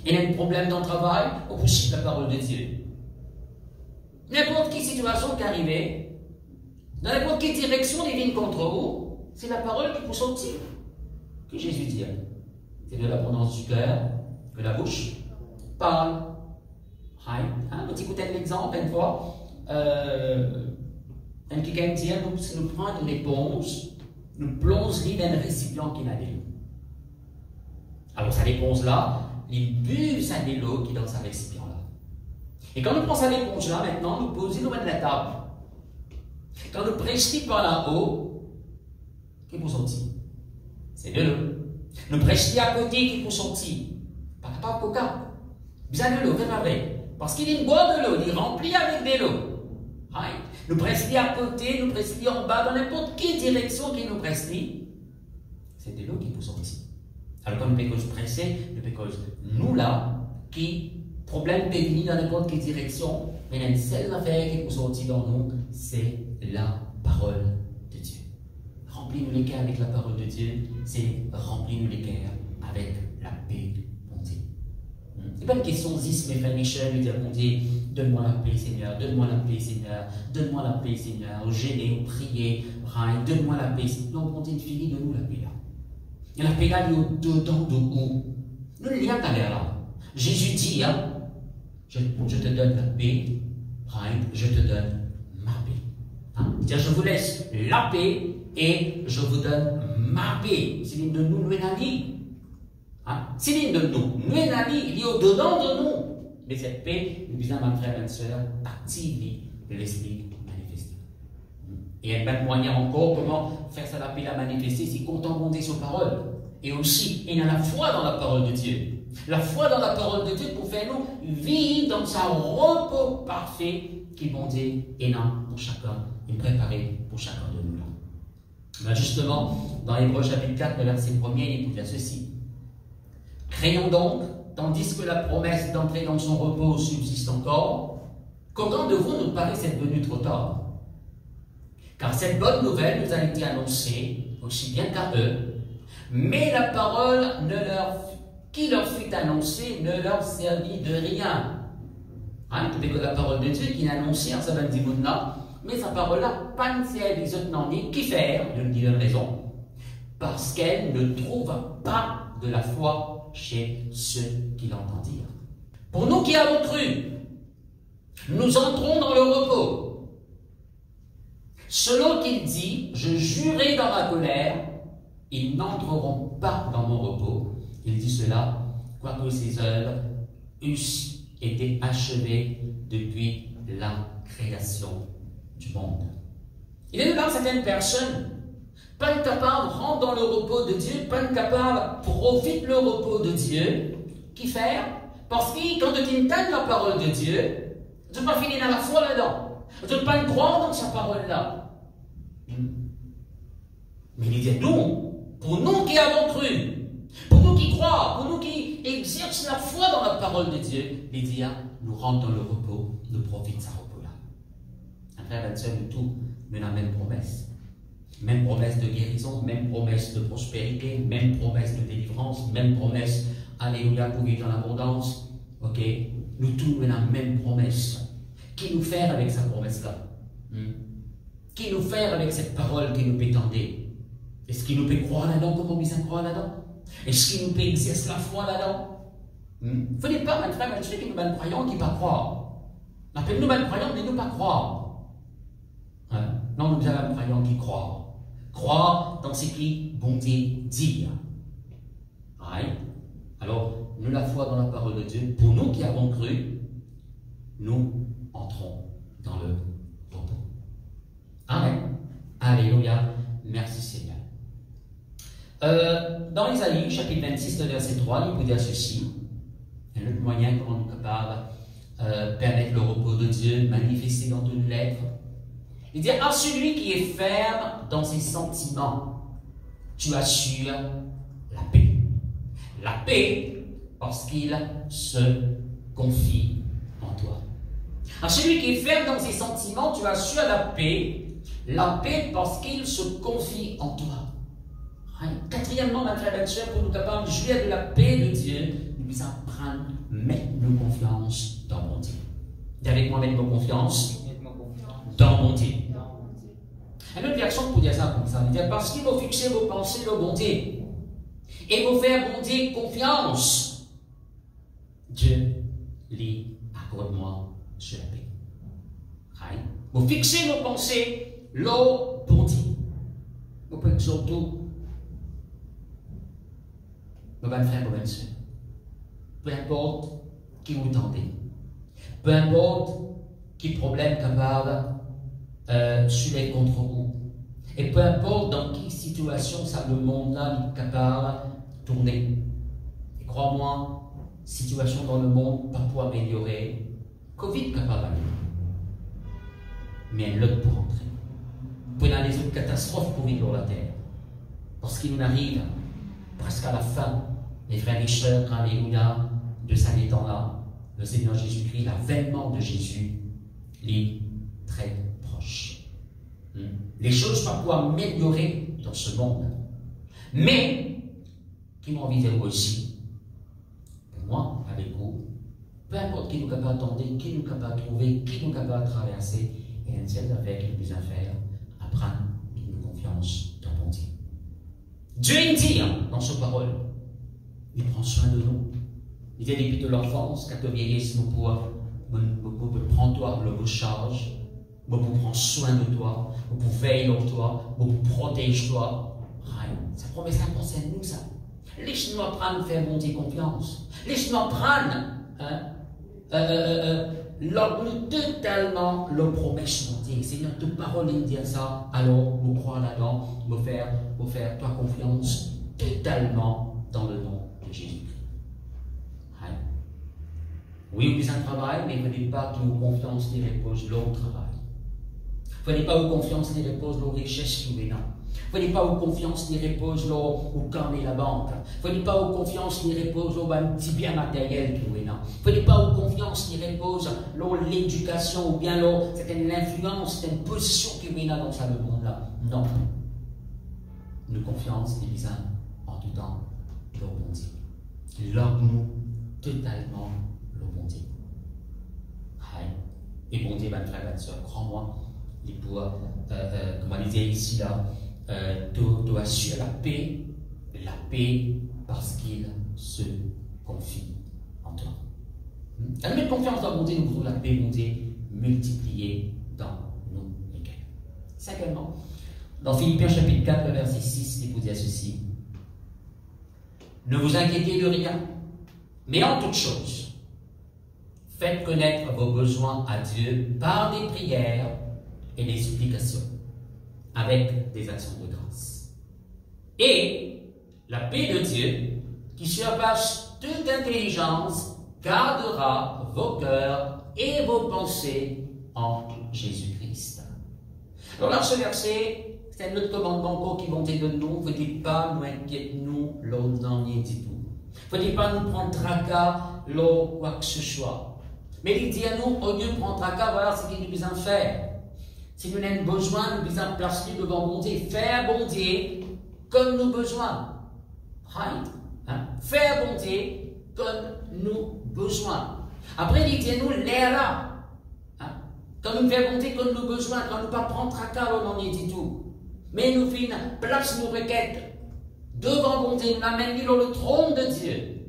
Il y a un problème dans le travail, on bouchit la parole de Dieu. N'importe quelle situation qui arrive, dans n'importe quelle direction divine contre vous, c'est la parole qui vous sortit. Que Jésus dit. C'est de l'abondance du cœur que la bouche parle. On écoute un exemple une fois. Quelqu'un dit nous prenons une éponge, nous plongeons dans un récipient qui a de l'eau. Alors, cette éponge-là, il buve ça de l'eau qui est dans ce récipient-là. Et quand nous prenons cette éponge-là, maintenant, nous posons nous de la table. Quand nous prêchons par là-haut, qui vous sortit? C'est de l'eau. Nous prêchons à côté qui vous sortit? Pas de coca. Bien de l'eau, c'est pas vrai. Parce qu'il est une boîte de l'eau, il est rempli avec de l'eau. Nous prêchons à côté, nous prêchons en bas, dans n'importe quelle direction qui nous prêchons, c'est de l'eau qui vous sortit. Alors, quand nous pouvons presser, nous pouvons nous là, qui, problème peut venir dans n'importe quelle direction, mais il y a une seule affaire qui vous sortit dans nous, c'est la parole de Dieu. Remplis-nous les cœurs avec la parole de Dieu, c'est remplis-nous les cœurs avec la paix de Dieu. Ce n'est pas une question zis, mais frère Michel, lui dire, mon Dieu, donne-moi la paix, Seigneur, donne-moi la paix, Seigneur, donne-moi la paix, Seigneur, gêner, prier, donne-moi la paix. Non, mon Dieu, finis de nous la paix là. Et la paix là, il est au-dedans de nous. Nous le lions à l'air là. Jésus dit, je te donne la paix, je te donne ma paix. Je vous laisse la paix et je vous donne ma paix. C'est l'une de nous, nous est c'est l'une de nous, nous est il est au-dedans de nous. Mais cette paix, nous disons, ma frère et ma soeur, active l'esprit manifesté. Et un même moyen encore, comment faire ça la paix la manifester, c'est contempler sur parole. Et aussi, il y a la foi dans la parole de Dieu. La foi dans la parole de Dieu pour faire nous vivre dans sa repos parfait qui bon Dieu est là pour chacun, et préparé pour chacun de nous là. Justement, dans Hébreux chapitre 4, le verset 1er, il dit ceci. Craignons donc, tandis que la promesse d'entrer dans son repos subsiste encore, qu'aucun de vous ne paraisse être venu trop tard. Car cette bonne nouvelle nous a été annoncée, aussi bien qu'à eux, mais la parole qui leur fut annoncée ne leur servit de rien. Que la parole de Dieu qui est annoncée en ce là, mais sa parole-là, pas ne servit ni qui faire, je le dis de raison, parce qu'elle ne trouve pas de la foi chez ceux qui l'entendirent. Pour nous qui avons cru, nous entrons dans le repos. Selon qu'il dit, je jurai dans ma colère, ils n'entreront pas dans mon repos. Il dit cela, quoique ses œuvres eussent été achevées depuis la création du monde. Il est de là certaines personnes pas capables de rentrer dans le repos de Dieu, pas capables de profiter le repos de Dieu, qui faire? Parce que quand tu entends la parole de Dieu, tu ne peux pas finir dans la foi là-dedans. Tu ne peux pas croire dans sa parole là. Mais il dit nous, pour nous qui avons cru, pour nous qui croient, pour nous qui exercent la foi dans la parole de Dieu, il dit nous rentrons dans le repos, nous profitons de ce repos-là. Un frère et une sœur, nous tous, nous avons la même promesse. Même promesse de guérison, même promesse de prospérité, même promesse de délivrance, même promesse, alléluia, pour vivre dans l'abondance. Ok? Nous tous, nous avons la même promesse. Qui nous fait avec cette promesse-là? Qui nous fait avec cette parole qui nous peut tendre? Est-ce qu'il nous peut croire là-dedans comme on besoin croire là-dedans? Est-ce qu'il nous peut exercer la foi là-dedans? Il ne faut pas, mes frères, je sais que nous sommes croyants qui ne pas croire. Appelle-nous même croyants, mais nous pas croire. Non, nous sommes croyants qui croient. Croire dans ce qui bon Dieu dit. Right? Alors, nous la foi dans la parole de Dieu, pour nous qui avons cru, nous entrons dans le repos. Amen. Alléluia. Merci Seigneur. Dans Isaïe, chapitre 26, verset 3, il peut dire ceci. Un autre moyen comment nous sommes capables de permettre le repos de Dieu manifesté dans une lettre. Il dit à celui qui est ferme dans ses sentiments, tu assures la paix. La paix parce qu'il se confie en toi. À celui qui est ferme dans ses sentiments, tu assures la paix. La paix parce qu'il se confie en toi. Quatrièmement, ma frère et sœur, pour nous capables de jouir de la paix de Dieu, nous apprendre à mettre nos confiances dans mon Dieu. Dis avec moi, mettre nos confiances dans mon Dieu. Une autre version pour dire ça comme ça, il dit parce qu'il faut fixer vos pensées le bon Dieu et vous faire bon Dieu confiance. Dieu lui accorde-moi sur la paix. Vous fixez vos pensées le bon Dieu. Vous pouvez surtout, mes bonnes frères, mes bonnes sœurs, peu importe qui vous tentez, peu importe qui problème capable suivre contre vous. Et peu importe dans quelle situation ça le monde-là est capable de tourner. Et crois-moi, situation dans le monde pas pour améliorer, Covid capable d'aller. Mais l'autre pour entrer. Pour dans les autres catastrophes pour vivre sur la terre. Parce qu'il nous arrive presque à la fin, les frères et sœurs, alléluia, de ces temps-là, le Seigneur Jésus-Christ, l'avènement de Jésus, est très proche. Les choses ne vont pas améliorer dans ce monde. Mais, qui m'ont envie de dire aussi, pour moi, avec vous, peu importe qui nous est capable d'attendre, qui nous est capable de trouver, qui nous est capable de traverser, il y a une seule affaire qui nous besoin de faire, apprendre une confiance dans mon Dieu. Dieu il dit dans sa parole, il prend soin de nous. Il dit depuis de l'enfance, quand tu vieillis, nous pouvons prendre toi le charge. Vous prendre soin de toi, vous veiller sur toi, vous protéger toi. Ça promet ça concerne nous, ça. Laisse-nous apprendre à faire monter confiance. Laisse-nous apprendre nous totalement le promesse monter. Seigneur, toute parole il dit ça, alors vous croire là-dedans, vous faire toi confiance totalement dans le nom de Jésus. Oui, vous avez un travail, mais ne dites pas que vos confiance n'y repose l'autre travail. Il ne faut pas vos confiance ni repose nos richesses qui vous là. Il ne faut pas vos confiance ni repose au carnet de la banque. Il ne faut pas vos confiance ni repose au petit bien matériel qui vous là. Il ne faut pas vos confiance ni repose l'éducation ou bien certaine influence, certaine position qui vous là dans ce monde-là. Non. Nos confiance est mise en tout temps le bon Dieu. L'homme totalement le bon Dieu. Et bon Dieu, ma frère, ma soeur, crois-moi. Il doit, comme on disait ici, là, doit assurer la paix parce qu'il se confie en toi. Alors, mettre confiance dans mon Dieu, nous voulons la paix, mon Dieu, multipliée dans nos cœurs. Cinquièmement, dans Philippiens chapitre 4, verset 6, il vous dit ceci. Ne vous inquiétez de rien, mais en toute chose, faites connaître vos besoins à Dieu par des prières et des supplications, avec des actions de grâce. Et la paix de Dieu, qui surpasse toute intelligence, gardera vos cœurs et vos pensées en Jésus-Christ. Alors là, ce verset, c'est un autre commandement qui vont te donner. Nous, ne faut pas nous inquiéter, nous, l'on n'en est du tout. Il ne faut pas nous prendre tracas, l'on quoi que ce soit. Mais il dit à nous, au lieu de prendre tracas, voilà ce qu'il nous besoin de faire. Si nous avons besoin, nous besoin de placer devant bon Dieu, faire bon Dieu comme nous besoin. Right? Hein? Faire bon Dieu comme nous besoin. Après, il dit à nous, l'air là. Hein? Quand nous faisons bon Dieu comme nous besoin, quand nous ne pas prendre tracas, on n'en est du tout. Mais nous faisons place nos requêtes devant bon Dieu, nous l'amènons dans le trône de Dieu.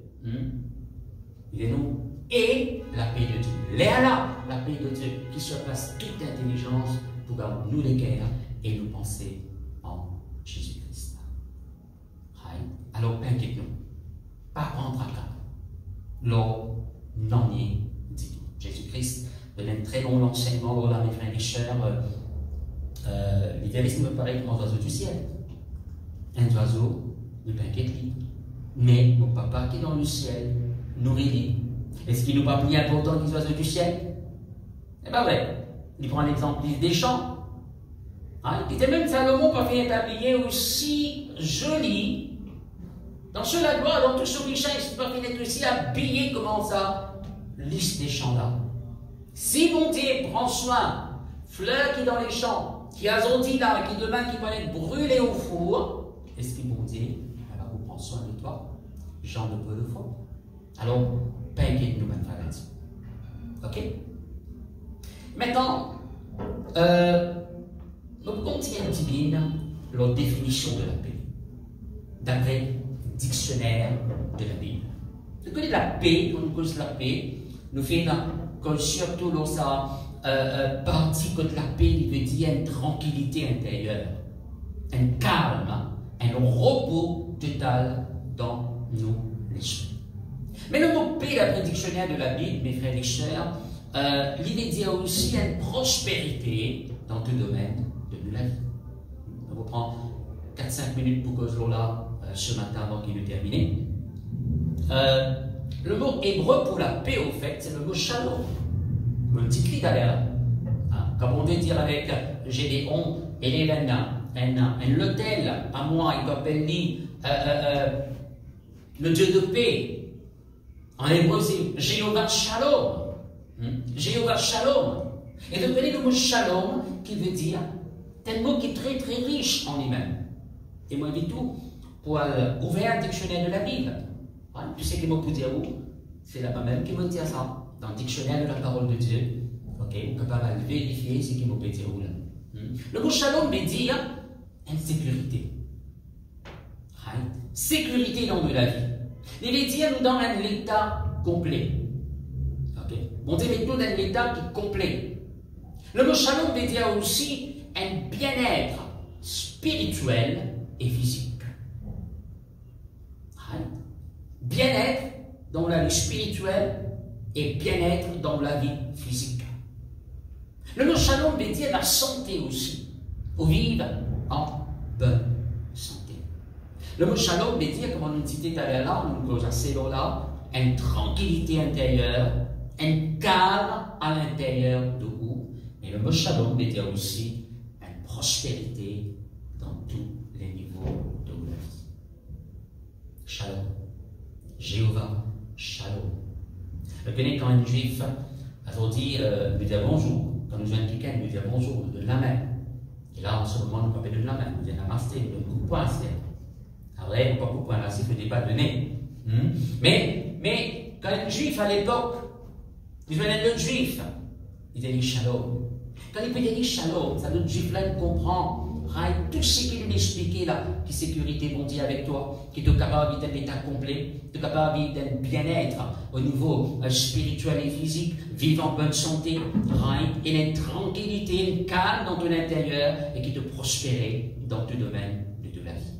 Il est nous et la paix de Dieu. L'air là, la paix de Dieu qui surpasse toute intelligence pour nous les guerres et nous penser en Jésus-Christ. Right? Alors, inquiète-nous. Pas prendre à cas. L'on n'en est dit. Jésus-Christ donne un très long enseignement là, mes frères et sœurs. L'idéalisme me paraît comme un oiseau du ciel. Un oiseau ne t'inquiète pas. Mais mon papa qui est dans le ciel nourrit. Est-ce qu'il nous pas plus important que les oiseaux du ciel? Eh bien, vrai. Il prend l'exemple des champs. Hein? Il était même Salomon pas fait un tablier aussi joli. Dans ce la gloire, dans tout ce richesse, il ne pas fait aussi habillé comment ça, liste des champs là. Si bon Dieu prend soin, fleurs qui dans les champs, qui azondit là, qui demain qui vont être brûlés au four, est-ce que bon Dieu va vous prendre soin de toi? Jean de peu le fond. Alors, pas inquiète-nous, même frère là-dessus. Ok? Maintenant, nous continuons divine la définition de la paix, d'après le dictionnaire de la Bible. Vous connaissez la paix, quand on cause la paix, nous faisons surtout dans sa partie que la paix, il veut dire une tranquillité intérieure, un calme, un repos total dans nos esprits. Mais le mot paix, d'après le dictionnaire de la Bible, mes frères et sœurs, l'idée dit aussi une prospérité dans tout domaine de la vie. On va prendre 4-5 minutes pour cause là ce matin avant qu'il nous termine. Le mot hébreu pour la paix, au fait, c'est le mot shalom. Un petit cri d'ailleurs. Comme on veut dire avec Gédéon et l'Élène, un hôtel à moi, il appelle le Dieu de paix. En hébreu, c'est Jéhovah Shalom. Jéhovah Shalom. Et vous connaissez le mot Shalom qui veut dire, c'est un mot qui est très très riche en lui-même. Et moi, du tout, pour ouvrir un dictionnaire de la Bible. Tu sais que moi, pour dire où, c'est là-bas même qui me dit ça, dans le dictionnaire de la parole de Dieu. Ok, on peut pas mal vérifier ce qu'il peut dire où là. Le mot Shalom veut dire insécurité. Right? Sécurité dans de la vie. Il veut dire nous dans un état complet. Okay. On dit nous dans un état qui est complet. Le mot Shalom veut dire aussi un bien-être spirituel et physique. Right? Bien-être dans la vie spirituelle et bien-être dans la vie physique. Le mot Shalom veut dire la santé aussi. Pour vivre en bonne santé. Le mot Shalom veut dire, comme on nous dit tout à l'heure là, on nous assez là, une tranquillité intérieure, un calme à l'intérieur de vous. Et le mot Shalom veut dire aussi une prospérité dans tous les niveaux de la vie. Shalom. Jéhovah, Shalom. Vous connaissez quand un juif a dit, nous dire bonjour. Quand nous avons quelqu'un, nous dire bonjour, nous donne la main. Et là, en ce moment, nous ne pouvons pas donner la main, nous disons namasté, nous donnons coup de poing à terre. Après, nous ne pouvons pas coup de poing là, c'est que pas donné. Mais, quand un juif à l'époque, il venait de l'autre juif, il disait Shalom. Quand il peut dire Shalom, ça l'autre juif là, il comprend. Tout ce qu'il lui expliquait là, qui sécurité bon Dieu avec toi, qui est capable d'un état complet, qui est capable d'un bien-être au niveau spirituel et physique, vivre en bonne santé, et une tranquillité, une calme dans ton intérieur et qui te prospérer dans tout domaine de la vie.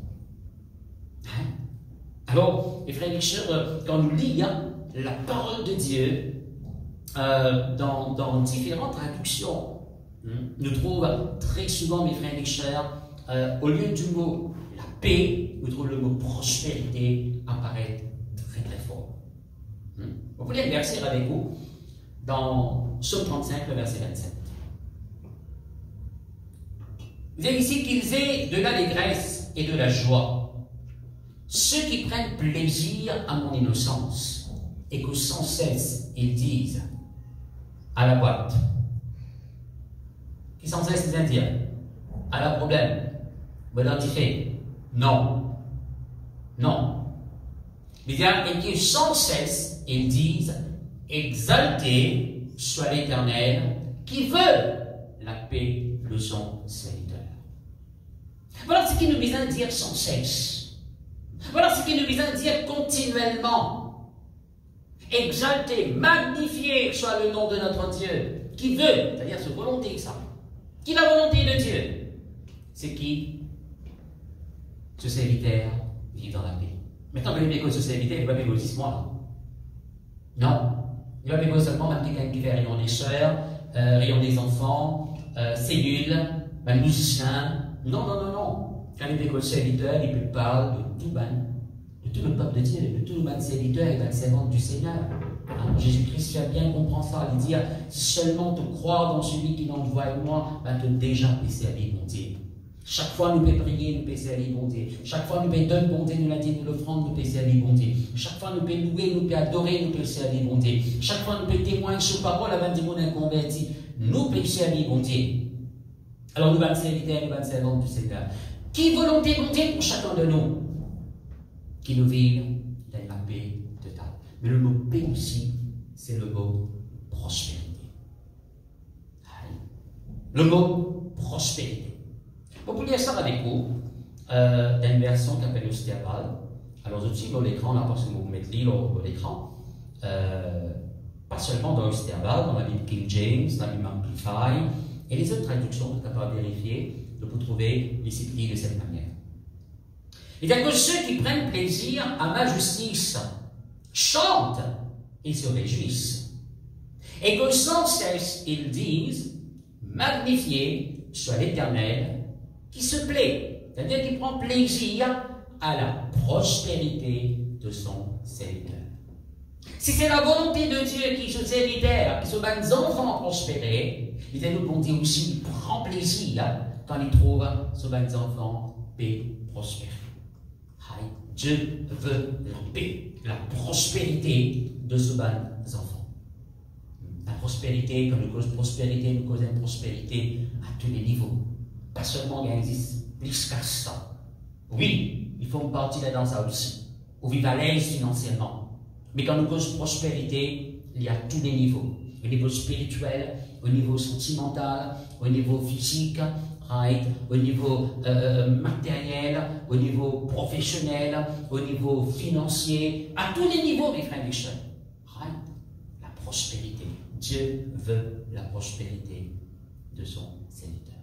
Alors, mes frères et sœurs, quand nous lisons la parole de Dieu dans différentes traductions, nous trouvons très souvent, mes frères et sœurs, au lieu du mot la paix, nous trouvons le mot prospérité apparaître très très fort. Vous voulez un verset avec vous dans Psaume 35, le verset 27. Il est ici qu'ils aient de l'allégresse et de la joie. Ceux qui prennent plaisir à mon innocence et que sans cesse ils disent à la boîte, qui sans cesse ils dire à la problème, vous identifiez, non, non. Mais et qui sans cesse ils disent exalté soit l'Éternel qui veut la paix de son serviteur. Voilà ce qui nous vient à dire sans cesse. Voilà ce qui nous vient à dire continuellement. Exalté, magnifié soit le nom de notre Dieu, qui veut, c'est-à-dire sa volonté, ça. Qui est la volonté de Dieu? C'est qui? Ce serviteur vit dans la paix. Maintenant, vous voulez que ce serviteur, il va vivre 6 mois. Non. Il va vivre seulement même quelqu'un qui fait rayon des sœurs, rayon des enfants, cellules, musiciens. Non, non, non, non. Quand il est le serviteur, il peut parler de tout le peuple de Dieu, de tout le serviteur et de servante du Seigneur. Alors, Jésus-Christ fait bien comprendre ça. Il dit, si seulement tu crois dans celui qui m'envoie moi, tu as déjà pu servir mon Dieu. Chaque fois nous pouvons prier, nous pouvons servir mon Dieu. Chaque fois nous pouvons donner bon Dieu, nous l'a dit, nous l'offrande, nous pouvons servir mon Dieu. Chaque fois nous pouvons louer, nous pouvons adorer, nous pouvons servir mon Dieu. Chaque fois nous pouvons témoigner sur parole avant du monde inconverti, nous pouvons servir mon Dieu. Alors nous allons servir, nous allons servir du Seigneur. Qui volonté mon Dieu pour chacun de nous? Qui nous vivent dans la paix totale. Mais le mot paix aussi, c'est le mot prospérité. Le mot prospérité. On peut lire ça avec vous dans une version qui s'appelle Ostiabal. Alors, aussi dans l'écran, là, parce que vous mettez l'écran, pas seulement dans Ostiabal, dans la Bible King James, dans la Bible Amplify, et les autres traductions, vous êtes capable de vérifier, de vous trouver les sites de cette manière. Il y a que ceux qui prennent plaisir à ma justice chantent et se réjouissent. Et que sans cesse ils disent, magnifié soit l'Éternel qui se plaît, c'est-à-dire qui prend plaisir à la prospérité de son serviteur. Si c'est la volonté de Dieu qui se serviteur, qui se bat les enfants prospérer, il est le bon Dieu aussi, il prend plaisir quand il trouve ce bat les enfants paix, prospérer. Dieu veut la paix, la prospérité de ce ban des enfants. La prospérité, quand nous causons prospérité, nous causons prospérité à tous les niveaux. Pas seulement il existe plus qu'à ça. Oui, il faut une partie là dans ça aussi. Ou vivre à l'aise financièrement. Mais quand nous causons prospérité, il y a tous les niveaux. Au niveau spirituel, au niveau sentimental, au niveau physique, au niveau matériel, au niveau professionnel, au niveau financier, à tous les niveaux, mes frères et sœurs. La prospérité. Dieu veut la prospérité de son serviteur.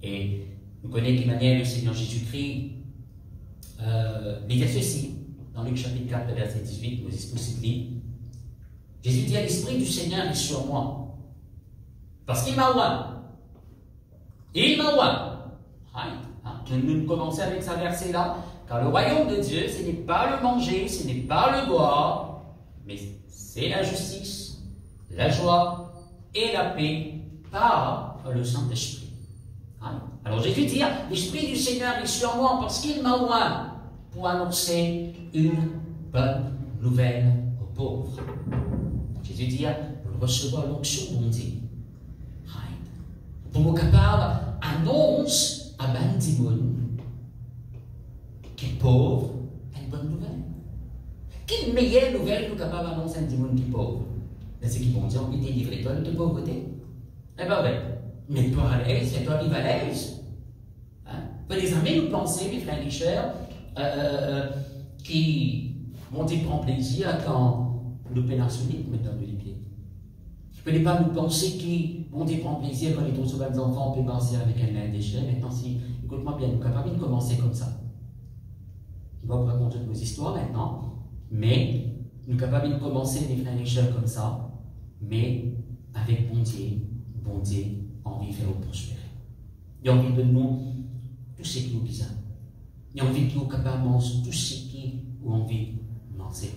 Et nous connaissons de manière le Seigneur Jésus-Christ dit ceci, dans Luc chapitre 4, verset 18, nous explique. Jésus dit, l'Esprit du Seigneur est sur moi, parce qu'il m'a oint. Il m'a oint. Nous commençons avec ce verset-là, car le royaume de Dieu, ce n'est pas le manger, ce n'est pas le boire, mais c'est la justice, la joie et la paix par le Saint-Esprit. Alors Jésus dit, l'Esprit du Seigneur est sur moi parce qu'il m'a oint pour annoncer une bonne nouvelle aux pauvres. Jésus dit, pour recevoir l'onction de mon Dieu. Pour me capable annonce à Bandimoun qui est pauvre une bonne nouvelle. Quelle meilleure nouvelle nous capable d'annoncer à Bandimoun qui est pauvre? C'est qui vont dire, on est livré toi de pauvreté. Eh bien, oui. Mais pas à l'aise, c'est toi qui vas à l'aise. Vous les amis, nous penser, mes frères et sœurs, qui vont prendre plaisir quand nous pénarsolés pour mettre dans les pieds. Vous ne pouvez pas nous penser qui vont prendre plaisir quand ils trouvent souvent des enfants, on peut penser avec un lin déchiré. Maintenant, si, écoute-moi bien, nous sommes capables de commencer comme ça. Je ne vais pas vous raconter toutes nos histoires maintenant, mais nous sommes capables de commencer, mes frères et sœurs, comme ça, mais avec bon Dieu, envie de faire nous prospérer. Il a envie de nous tout ce qui nous besoin. Il a envie de nous capables de manger tout ce qui nous envie de manger.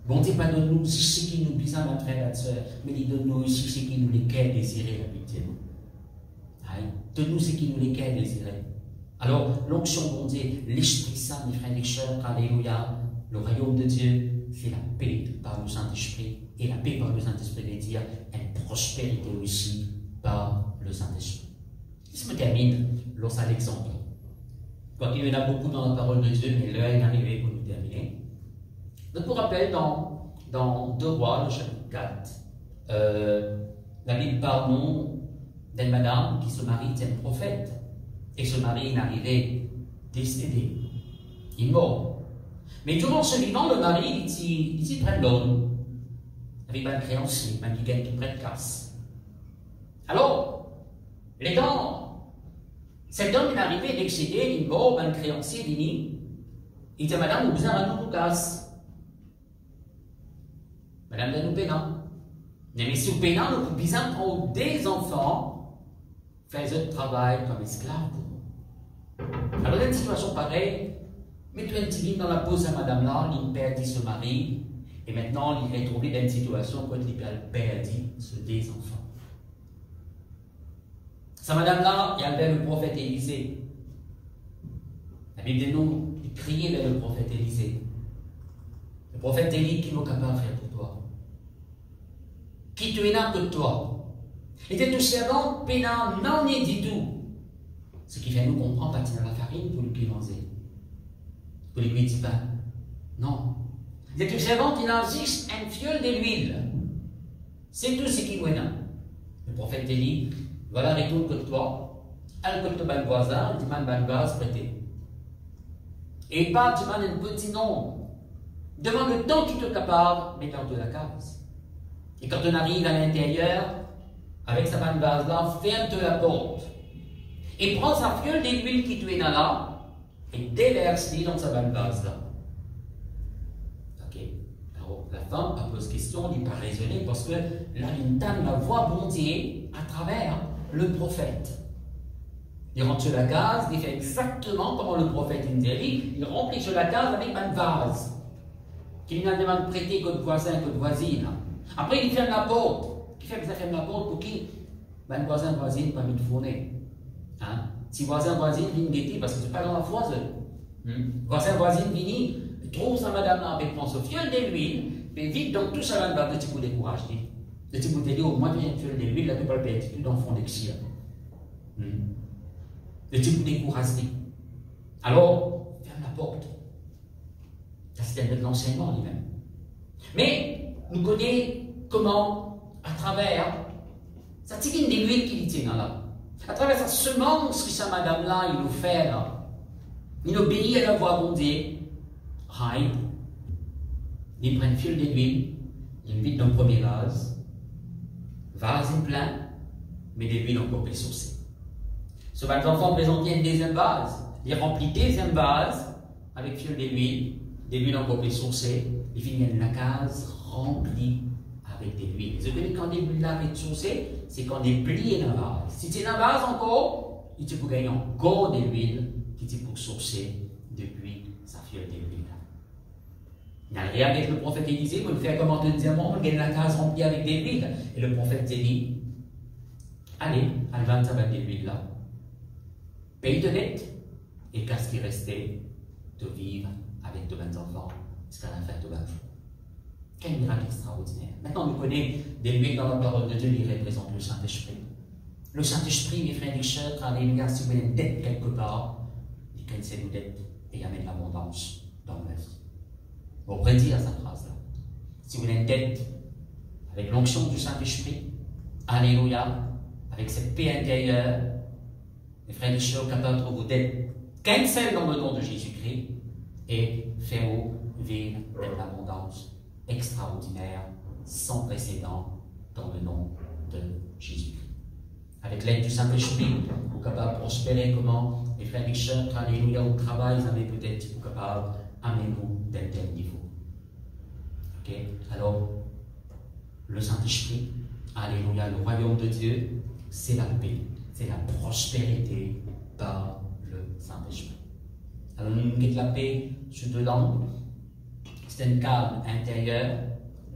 Bon Dieu, pas de nous ce qui nous besoin, ma frère et ma soeur, mais il donne nous aussi ce qui nous les quer désirer la vie de nous. de nous ce qui nous lesquels désirait. Alors, l'onction bon Dieu, l'Esprit Saint, mes frères et sœurs, alléluia, le royaume de Dieu, c'est la paix par le Saint-Esprit. Et la paix par le Saint-Esprit veut dire une prospérité aussi par le Saint-Esprit. Je me termine lorsqu'à l'exemple. Il y en a beaucoup dans la parole de Dieu, mais l'heure est arrivée pour nous terminer. Donc, pour rappel, dans 2 Rois, le chapitre 4, la Bible parle non d'une madame qui se marie d'un prophète. Et ce mari est arrivé décédé. Il est mort. Mais durant ce vivant, le mari, il prend l'homme. Avec un créancier, même quelqu'un qui prête casse. Alors, les dents, cet homme est arrivé décédé, il est mort, un créancier vini. Il dit, madame, vous besoin d'un nouveau casse. Madame, vous nous payons. Mais si vous payez, nous avons besoin de prendre des enfants, faire ce travail comme esclaves pour nous. Alors, dans une situation pareille, mettez un petit dans la pose à madame-là, il perdit ce mari, et maintenant, il est retrouvé dans une situation où il perdit ce des enfants. Sa madame-là, il y avait le prophète Élisée. La Bible dit nous, il criait vers le prophète Élisée. Le prophète Élie, qui n'est capable de faire pour toi? Qui tu es là que toi? Et tes tout servants, pénal, n'en est du tout. Ce qui fait nous comprendre pas de la farine pour lui pimencer. Pour lui cuire du pain. Non. Les tout servants, il existe un fiole de l'huile. C'est tout ce qui est là. Le prophète Élie, voilà, retourne que toi, elle que ton voisin, il demande un gaz prêté. Et pas demande un petit nom. Demande le temps qu'il te capable, mais dans de la case. Et quand on arrive à l'intérieur, avec sa bonne base là, ferme-te la porte. Et prends sa fiole d'huile qui te est là, et déverse-les dans sa bonne base là. Ok. Alors, la femme a posé question, il n'est pas raisonné, parce que là, il entend la voix bondier à travers le prophète. Il rentre sur la case, il fait exactement comme le prophète dit, il remplit sur la case avec une vase, qu'il n'a demandé de prêter que de voisin, que de voisine. Après, il ferme la porte. Qui fait que ça ferme la porte pour qui? Ben, voisin, voisine, pas mis de fourner. Hein? Si voisin, voisine, viennent guetter, parce que c'est pas dans la foiseuse. Voisin, voisine, vini, trouve sa madame-là avec prend ce fiole de l'huile, mais vite, donc tout ça va de petit coup de courage. De petit coup de au moins, bien fiole de l'huile, là, tu peux pas le payer, tu dans le fond d'exil. De petit coup de courage. Alors, ferme la porte. Ça, c'est un de l'enseignement lui-même. Mais, nous connaissons comment, à travers sa tigine de l'huile qu'il tient là, à travers sa semence que sa madame-là, il nous fait là, il obéit à la voix de Dieu, il prend une file d'huile, il vide dans le premier vase est plein, mais de l'huile encore plus sourcée. Ce va l'enfant présenter une deuxième vase, il remplit deuxième vase avec file d'huile encore plus sourcée, il finit la case remplie avec des huiles. Vous savez, quand des huiles là avec sourcées, c'est quand des plis dans la vase. Si c'est dans la vase encore, il peut gagner encore des huiles qui sont pour sourcer depuis sa fiole d'huile. Il y a rien avec le prophète Élisée, vous le faites comme un diamant, vous gagnez la case remplie avec des huiles. Et le prophète dit, allez, à la vente avec des huiles là, paye de dette, et qu'est-ce qui restait de vivre avec de bonnes enfants, jusqu'à la fin de bonnes jours. Quel miracle extraordinaire. Maintenant, nous connaissons des huiles dans la parole de Dieu, il représente le Saint-Esprit. Le Saint-Esprit, mes frères et sœurs, alléluia, si vous avez une dette quelque part, il cancelle nos dettes et il amène l'abondance dans la vie. Vous redire cette phrase-là. Si vous avez une dette avec l'onction du Saint-Esprit, alléluia, avec cette paix intérieure, mes frères et sœurs, capables de vos dettes, cancelle dans le nom de Jésus-Christ et faites-vous vivre dans l'abondance extraordinaire, sans précédent, dans le nom de Jésus-Christ. Avec l'aide du Saint-Esprit, vous êtes capable de prospérer comment? Les frères et sœurs, alléluia, au travail, vous avez peut-être, vous êtes capable d'amener-nous d'un tel niveau. Ok? Alors, le Saint-Esprit, alléluia, le royaume de Dieu, c'est la paix, c'est la prospérité par le Saint-Esprit. Alors, nous avons la paix sur deux langues. C'est un calme intérieur,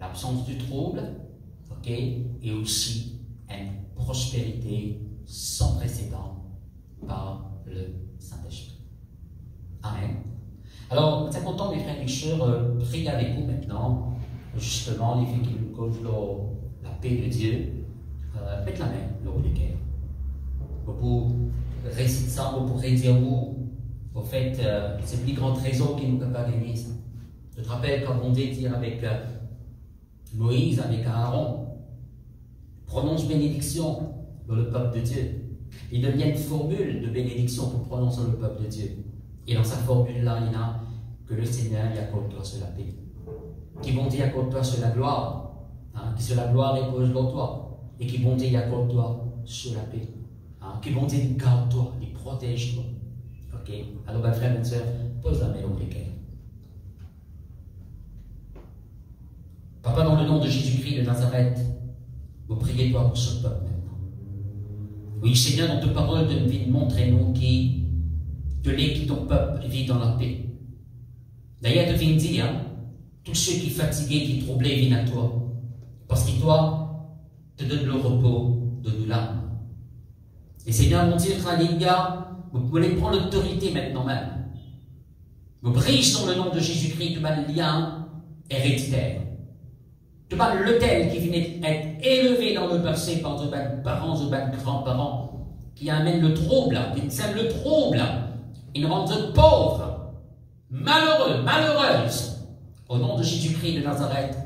l'absence du trouble, ok, et aussi une prospérité sans précédent par le Saint-Esprit. Amen. Alors, c'est content, mes frères et sœurs, priez avec vous maintenant, justement, les filles qui nous causent la paix de Dieu. Faites la main, le haut du cœur. Vous réciter ça, vous pourrez dire au fait, c'est le plus grand trésor qui nous peut pas gagner ça. Je te rappelle quand on dit avec Moïse, avec Aaron, prononce bénédiction dans le peuple de Dieu. Il devient une formule de bénédiction pour prononcer le peuple de Dieu. Et dans sa formule-là, il y a que le Seigneur y accorde-toi sur la paix. Qui vont dire accorde-toi sur la gloire, hein, qui sur la gloire repose dans toi. Et qui vont dire accorde-toi sur la paix. Hein, qui vont dire garde-toi, les protège-toi. Ok? Alors, mes frères et sœurs, pose la main au cœur. Papa, dans le nom de Jésus-Christ de Nazareth, vous priez toi pour ce peuple maintenant. Oui, Seigneur, dans ta parole de vie, montrez-nous que ton peuple vit dans la paix. D'ailleurs, tu viens dire, hein, tous ceux qui sont fatigués, qui sont troublés, viennent à toi. Parce que toi, te donne le repos de nous l'âme. Et Seigneur, mon Dieu, alléluia, vous pouvez prendre l'autorité maintenant même. Vous brise dans le nom de Jésus-Christ, tu as le lien héréditaire. Tu as l'autel qui venait être élevé dans le passé par vos parents ou vos grands-parents, qui amène le trouble, qui sème le trouble, ils nous rendent pauvres, malheureux, malheureuses. Au nom de Jésus-Christ de Nazareth,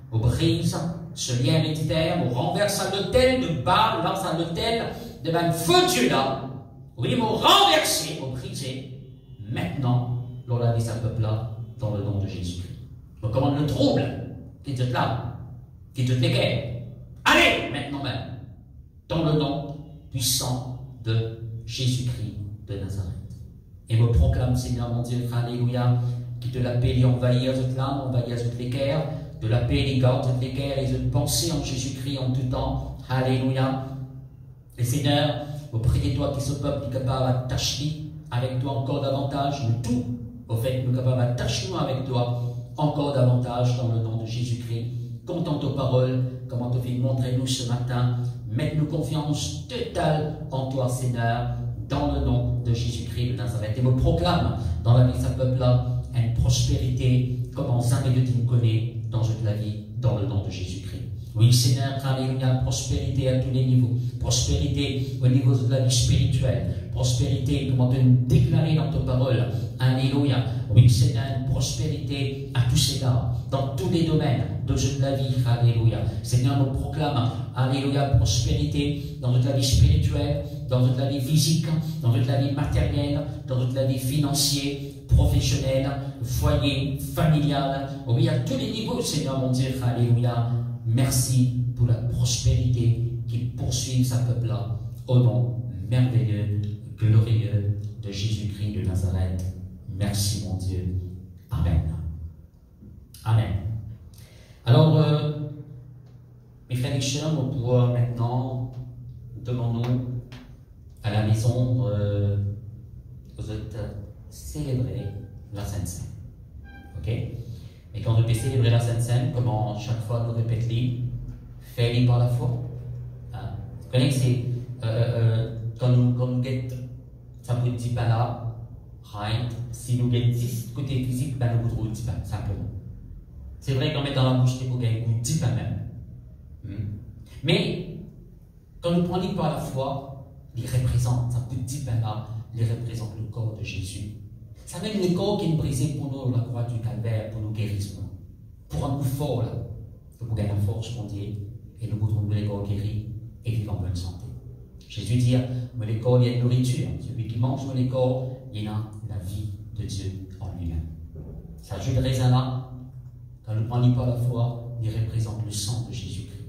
vous brise ce lien héréditaire, vous renverse à l'autel de Baal, lance à l'autel de même feu Dieu là. Oui, vous renversez, vous brisez, maintenant, dans la vie de ce peuple-là, dans le nom de Jésus-Christ. On commande le trouble, qui te là, qui te guerres. Allez, maintenant même, dans le nom puissant de Jésus-Christ de Nazareth. Et me proclame, Seigneur mon Dieu, alléluia, qui te la paix, envahir toute l'âme, envahir toutes les guerres, de la paix, les gardes, toutes les guerres, et de penser en Jésus-Christ en tout temps. Alléluia. Et Seigneur, vous priez toi qui ce peuple est capable d'attacher avec toi encore davantage, nous tout, au fait, nous sommes capables d'attacher avec toi encore davantage dans le nom de Jésus-Christ. Comptons tes paroles, comment tu fais montrer-nous ce matin. Mets-nous confiance totale en toi, Seigneur, dans le nom de Jésus-Christ de Nazareth. Et me proclame dans la vie de ce peuple-là une prospérité comme on jamais de nous connaît dans toute la vie, dans le nom de Jésus-Christ. Oui, Seigneur, alléluia, prospérité à tous les niveaux. Prospérité au niveau de la vie spirituelle. Prospérité, comment te déclarer dans ta parole. Alléluia. Oui, Seigneur, prospérité à tous ces gars, dans tous les domaines de toute la vie. Alléluia. Seigneur, nous proclame, alléluia, prospérité dans toute la vie spirituelle, dans toute la vie physique, dans toute la vie matérielle, dans toute la vie financière, professionnelle, foyer, familial. Oui, à tous les niveaux, Seigneur, mon Dieu. Alléluia. Merci pour la prospérité qui poursuit sa peuple-là, au nom merveilleux, glorieux de Jésus-Christ de Nazareth. Merci, mon Dieu. Amen. Amen. Alors, mes frères et sœurs, nous pouvons maintenant demander à la maison, vous êtes célébrer la Sainte Seine. Ok? Et quand on peut célébrer la Sainte Seine, comment chaque fois nous répétons, fais-le par la foi. Vous connaissez que c'est quand nous guettons, ça ne vous dit pas là, rien. Si nous guettons 10 côté physique, ben nous vous dit pas, simplement. C'est vrai qu'en mettant la bouche, vous ne dit pas même. Mais quand nous prenons par la foi, il représente, ça ne vous dit pas là, il représente le corps de Jésus. C'est même le corps qui est brisé pour nous, la croix du calvaire, pour nous guérir, pour un nous fort, là, pour gagner la force, mon Dieu, et nous voudrons nous les corps guéris et vivre en bonne santé. Jésus dit, mais les corps, il y a une nourriture. Celui qui mange les corps, il y a la vie de Dieu en lui-même. Ça jus de raisin là, quand nous prenons par la foi, il représente le sang de Jésus-Christ.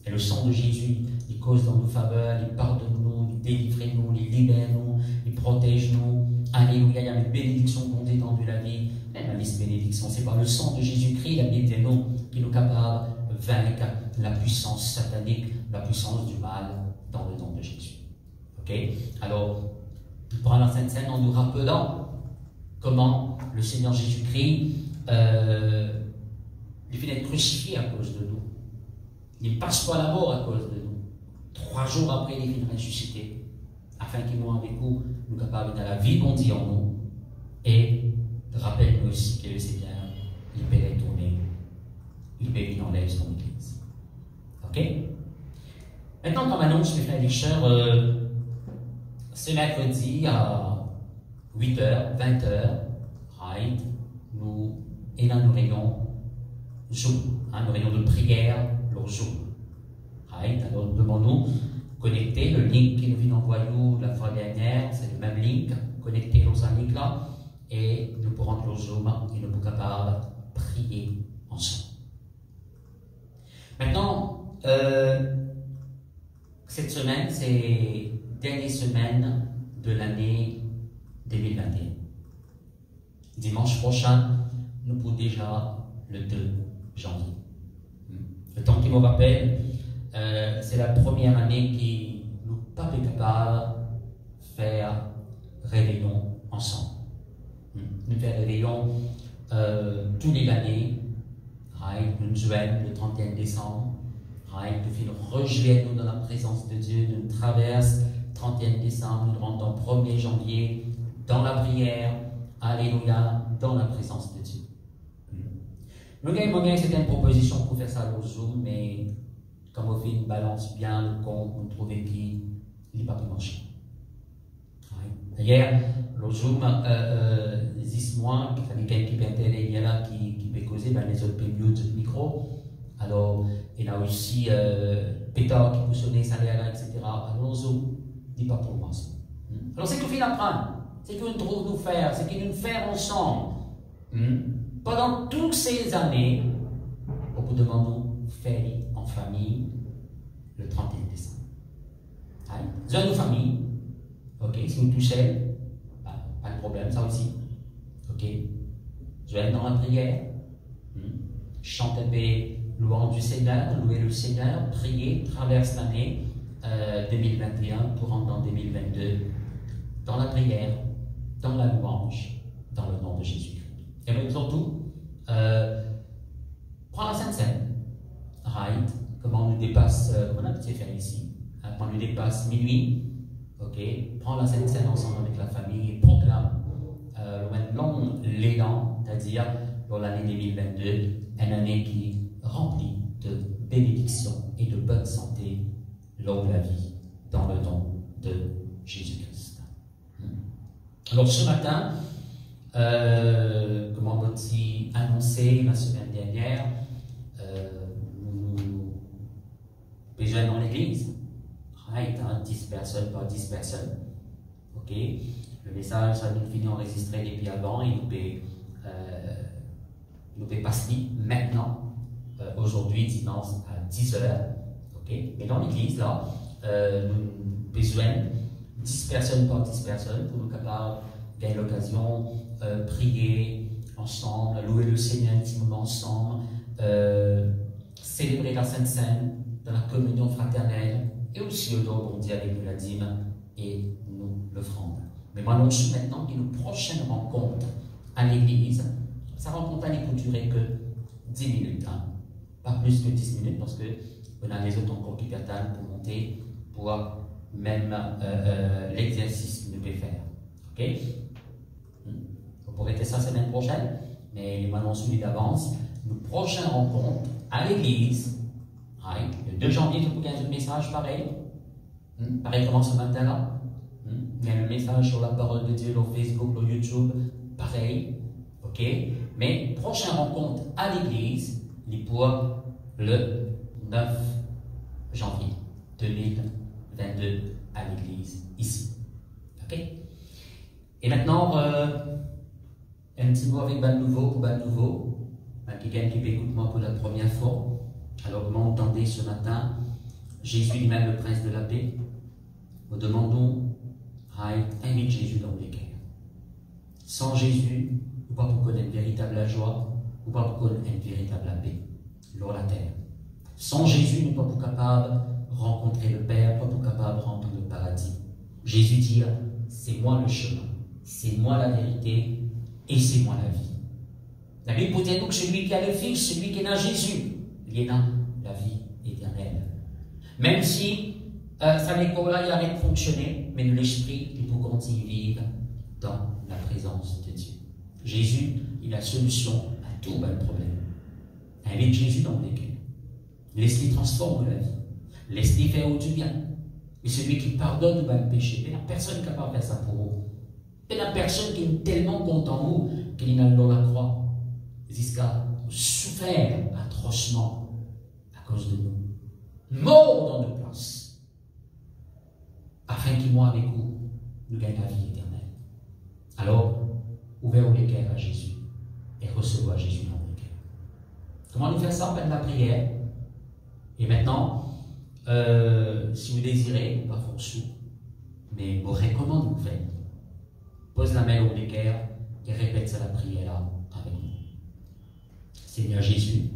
Et le sang de Jésus, il cause dans nos faveurs, il pardonne-nous, il délivre-nous, il libère-nous, il protège-nous. Alléluia, il y a une bénédiction qu'on est dans la vie. Même la liste bénédiction, c'est par le sang de Jésus-Christ, la Bible des noms, qui nous capable de vaincre la puissance satanique, la puissance du mal dans le nom de Jésus. Ok? Alors, pour la Sainte Seine, en nous rappelant comment le Seigneur Jésus-Christ il finit d'être crucifié à cause de nous. Il ne passe pas la mort à cause de nous. 3 jours après, il est ressuscité, afin qu'il nous avec vous nous capables de la vie qu'on dit en nous, et rappelle-nous aussi que le Seigneur, il peut retourner, il peut venir en l'aide son Église. Ok? Maintenant, comme annonce, mes frères et sœurs, ce mercredi à 8h, 20h, right, nous réunions Zoom, nos réunions de prière, leur Zoom. Right? Alors, nous demandons connecter le link qui nous vient d'envoyer la fois dernière, c'est le même link, connecter dans un link là, et nous pourrons le Zoom et nous sommes capables de prier ensemble. Maintenant, cette semaine, c'est la dernière semaine de l'année 2021. Dimanche prochain, nous pouvons déjà le 2 janvier. Le temps qui me rappelle, c'est la première année qui nous pas capables de faire réveillon ensemble. Nous faisons réveillon tous les années, nous jouons le 31 décembre, nous rejoignons dans la présence de Dieu, nous traversons le 31 décembre, nous rentrons le 1er janvier dans la prière, alléluia, dans la présence de Dieu. Nous avons c'était une proposition pour faire ça au Zoom, mais comme on fait une balance bien le compte, on trouve qu'il n'est pas pour marcher. D'ailleurs, le Zoom, 10 mois, il fallait quelqu'un qui peut intervenir là, qui peut causer, ben, les autres peuvent mute le micro. Alors, il y a aussi Peter qui peut sonner, ça là, etc. Alors, le Zoom n'est pas pour moi. Alors, c'est qu'il faut apprendre, c'est qu'il trouve nous faire, c'est qu'il nous faire ensemble. Pendant toutes ces années, on vous demande de faire en famille le 31 décembre. Vous avez une famille, ok, si vous touchez, pas de problème, ça aussi. Ok, je vais être dans la prière, chanter louange du Seigneur, louer le Seigneur, prier, traverse l'année 2021 pour rentrer en 2022 dans la prière, dans la louange, dans le nom de Jésus-Christ. Et même surtout, prends la Sainte Seine, right? Comment on nous dépasse, on a petit fait ici, quand on nous dépasse minuit, ok? Prends la Sainte Seine ensemble avec la famille et proclame long l'élan, c'est-à-dire pour l'année 2022, une année qui est remplie de bénédictions et de bonne santé, longue la vie, dans le nom de Jésus-Christ. Alors ce matin, comme on a annoncé la semaine dernière, nous besoin dans l'église, right, 10 personnes par 10 personnes. Ok, le message, ça nous finit enregistré depuis avant, il nous peut passer maintenant, aujourd'hui, dimanche à 10h. Ok, mais dans l'église, là, nous besoin 10 personnes par 10 personnes pour nous capables gagner l'occasion, prier ensemble, louer le Seigneur intimement ensemble, célébrer la Sainte Seine dans la communion fraternelle et aussi au don bon Dieu avec nous la dîme et nous l'offrande. Mais moi, non, maintenant une prochaine rencontre à l'église, sa rencontre n'est pour durer que 10 minutes, pas plus que 10 minutes parce que on a les autres encore qui attendent pour monter, pour même l'exercice que nous pouvons faire. Ok? On pourrait être ça la semaine prochaine, mais les m'annonce celui d'avance. Une prochaine rencontre à l'église, right. Le 2 janvier, tu peux gagner un message pareil. Pareil comment ce matin-là. Il y a un message sur la parole de Dieu, sur Facebook, sur YouTube, pareil. Ok? Mais prochaine rencontre à l'église, il pour le 9 janvier 2022 à l'église ici. Ok? Et maintenant, un petit mot avec Ban Nouveau pour Ban Nouveau. Quelqu'un qui écoute moi pour la première fois. Alors, comment entendez ce matin Jésus lui-même, le prince de la paix. Nous demandons à inviter Jésus dans les cœurs. Sans Jésus, nous ne pouvons pas connaître une véritable joie, nous ne pouvons pas connaître une véritable paix, sur la terre. Sans Jésus, nous ne sommes pas capables de rencontrer le Père, nous ne sommes pas capables de rentrer le paradis. Jésus dit, c'est moi le chemin, c'est moi la vérité et c'est moi la vie. La Bible peut dire que celui qui a le Fils, celui qui est dans Jésus, il est dans la vie éternelle. Même si ça là, il arrête de fonctionner, mais de l'esprit, il faut continuer à vivre dans la présence de Dieu. Jésus, il a la solution à tout le problème. Invite Jésus dans les cœurs. Laisse-les transformer la vie. Laisse-les faire du bien. Et celui qui pardonne le péché, il n'y a personne qui est capable de faire ça pour vous. Il n'y a personne qui est tellement content de vous qu'il n'a pas la croix. Jusqu'à souffert atrocement à cause de nous. Mort dans nos places. Afin qu'il moi avec vous, nous gagnons la vie éternelle. Alors, ouvrez les cœurs à Jésus et recevez Jésus dans vos cœurs. Comment nous faire ça? Par la prière. Et maintenant, si vous désirez, pas forcément, mais vous recommande de vous faire. Pose la main au cœur et répète ça la prière là avec nous. Seigneur Jésus,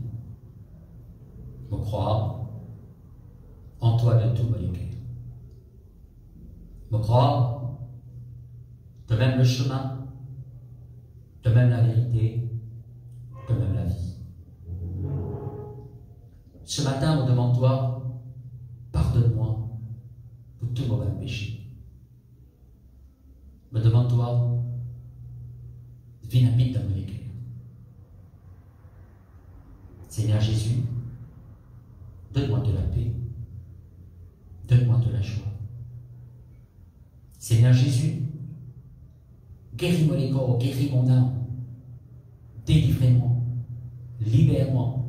je crois en toi de tout mon cœur. Je crois de même le chemin, de même la vérité, de même la vie. Ce matin, on demande toi, pardonne-moi pour tous vos péchés. Me demande-toi, viens habiter dans mon cœur. Seigneur Jésus, donne-moi de la paix, donne-moi de la joie. Seigneur Jésus, guéris mon corps, guéris mon âme, délivrez-moi, libère-moi.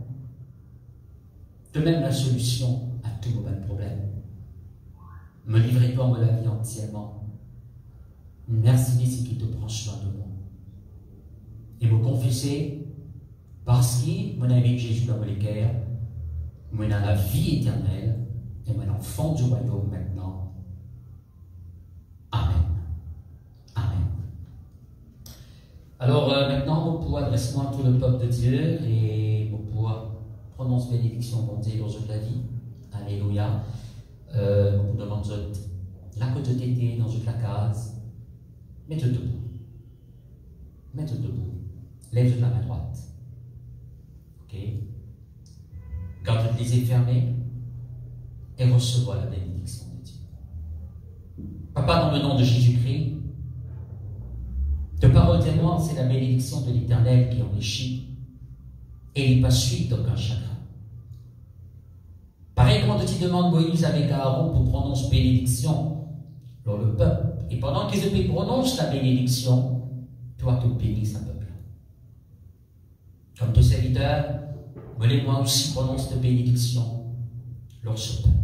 De même la solution à tous vos problèmes. Me livrez-toi de la vie entièrement. Merci d'ici qui te prend soin de moi. Et me confesser, parce qu'il mon ami Jésus dans mon cœur, mon a la vie éternelle et mon enfant du royaume maintenant. Amen. Amen. Alors maintenant, on pourra adresser à tout le peuple de Dieu et on pourra prononce bénédiction bon Dieu dans toute la vie. Alléluia. On vous demande la côte d'été dans toute la case. Mettez debout. Mettez debout. Lève la main droite. Ok. Garde les yeux fermés et recevez la bénédiction de Dieu. Papa, dans le nom de Jésus-Christ, de parole témoin, c'est la bénédiction de l'Éternel qui enrichit et il n'est pas suite d'aucun chagrin. Pareil comment tu demandes Moïse avec Aaron pour prononcer bénédiction dans le peuple. Et pendant qu'ils prononcent la bénédiction, toi tu bénis ce peuple. Comme ton serviteur, moi aussi prononce de bénédiction dans ce peuple.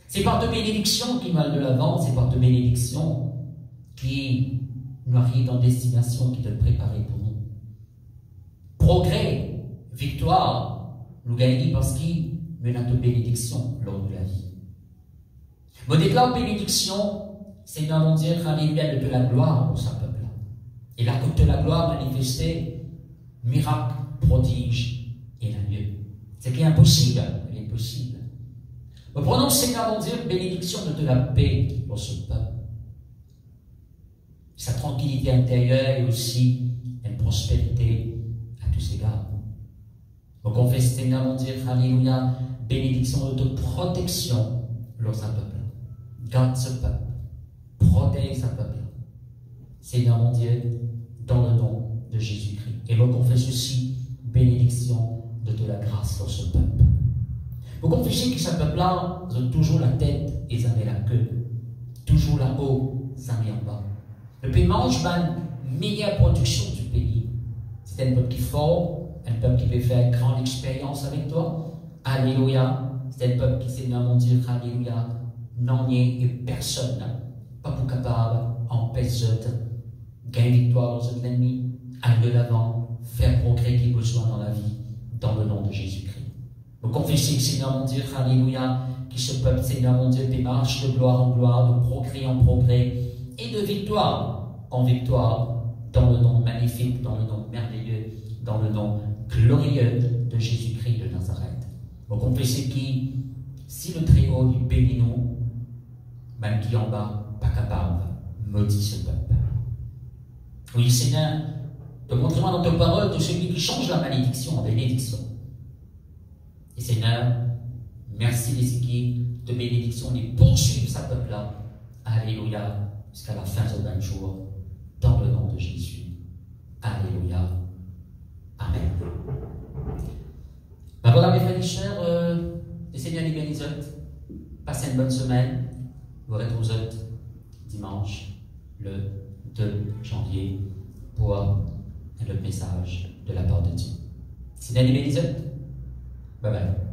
C'est par de bénédiction qui va de l'avant, c'est par de bénédiction qui nous arrive dans destination qui te préparer pour nous. Progrès, victoire, nous gagnons parce qu'il mène à de bénédiction lors de la vie. Me déclare bénédiction, c'est dans mon Dieu, alléluia, de la gloire pour sa peuple. Et là, toute la gloire manifestée, miracle, prodige et la mieux. C'est qui est impossible, il est possible. Me prononce, Seigneur mon Dieu, bénédiction de la paix pour ce peuple. Sa tranquillité intérieure et aussi une prospérité à tous égards. Me confesse, Seigneur mon Dieu, alléluia, bénédiction de protection lors sa peuple. Garde ce peuple. Protège sa peuple. Seigneur mon Dieu, dans le nom de Jésus-Christ. Et me confesse aussi bénédiction de la grâce dans ce peuple. Vous confessez que ce peuple-là, ils ont toujours la tête et ils ont la queue. Toujours là-haut, ça met en bas. Le pays mange la meilleure production du pays. C'est un peuple qui est fort, un peuple qui peut faire une grande expérience avec toi. Alléluia. C'est un peuple qui, Seigneur mon Dieu, alléluia, n'en est et personne, pas pour capable, empêcher de gagner victoire dans l'ennemi, aller de l'avant, faire progrès qui est besoin dans la vie, dans le nom de Jésus-Christ. Vous confessez, Seigneur mon Dieu, alléluia, que ce peuple, Seigneur mon Dieu, démarche de gloire en gloire, de progrès en progrès, et de victoire en victoire, dans le nom magnifique, dans le nom merveilleux, dans le nom glorieux de Jésus-Christ de Nazareth. Vous confessez qui, si le Très-Haut lui bénit nous, même qui en bas, pas capable, maudit ce peuple. Oui, Seigneur, montre-moi dans ta parole de celui qui change la malédiction en bénédiction. Et Seigneur, Merci les équipes de bénédiction, les poursuivre sa peuple-là. Alléluia. Jusqu'à la fin de 20 jours. Dans le nom de Jésus. Alléluia. Amen. Ben voilà mes frères et chers, le Seigneur les bénisse. Passez une bonne semaine. Vous retrouvez dimanche le 2 janvier pour le message de la part de Dieu. Seigneur les bénisse. Bye bye.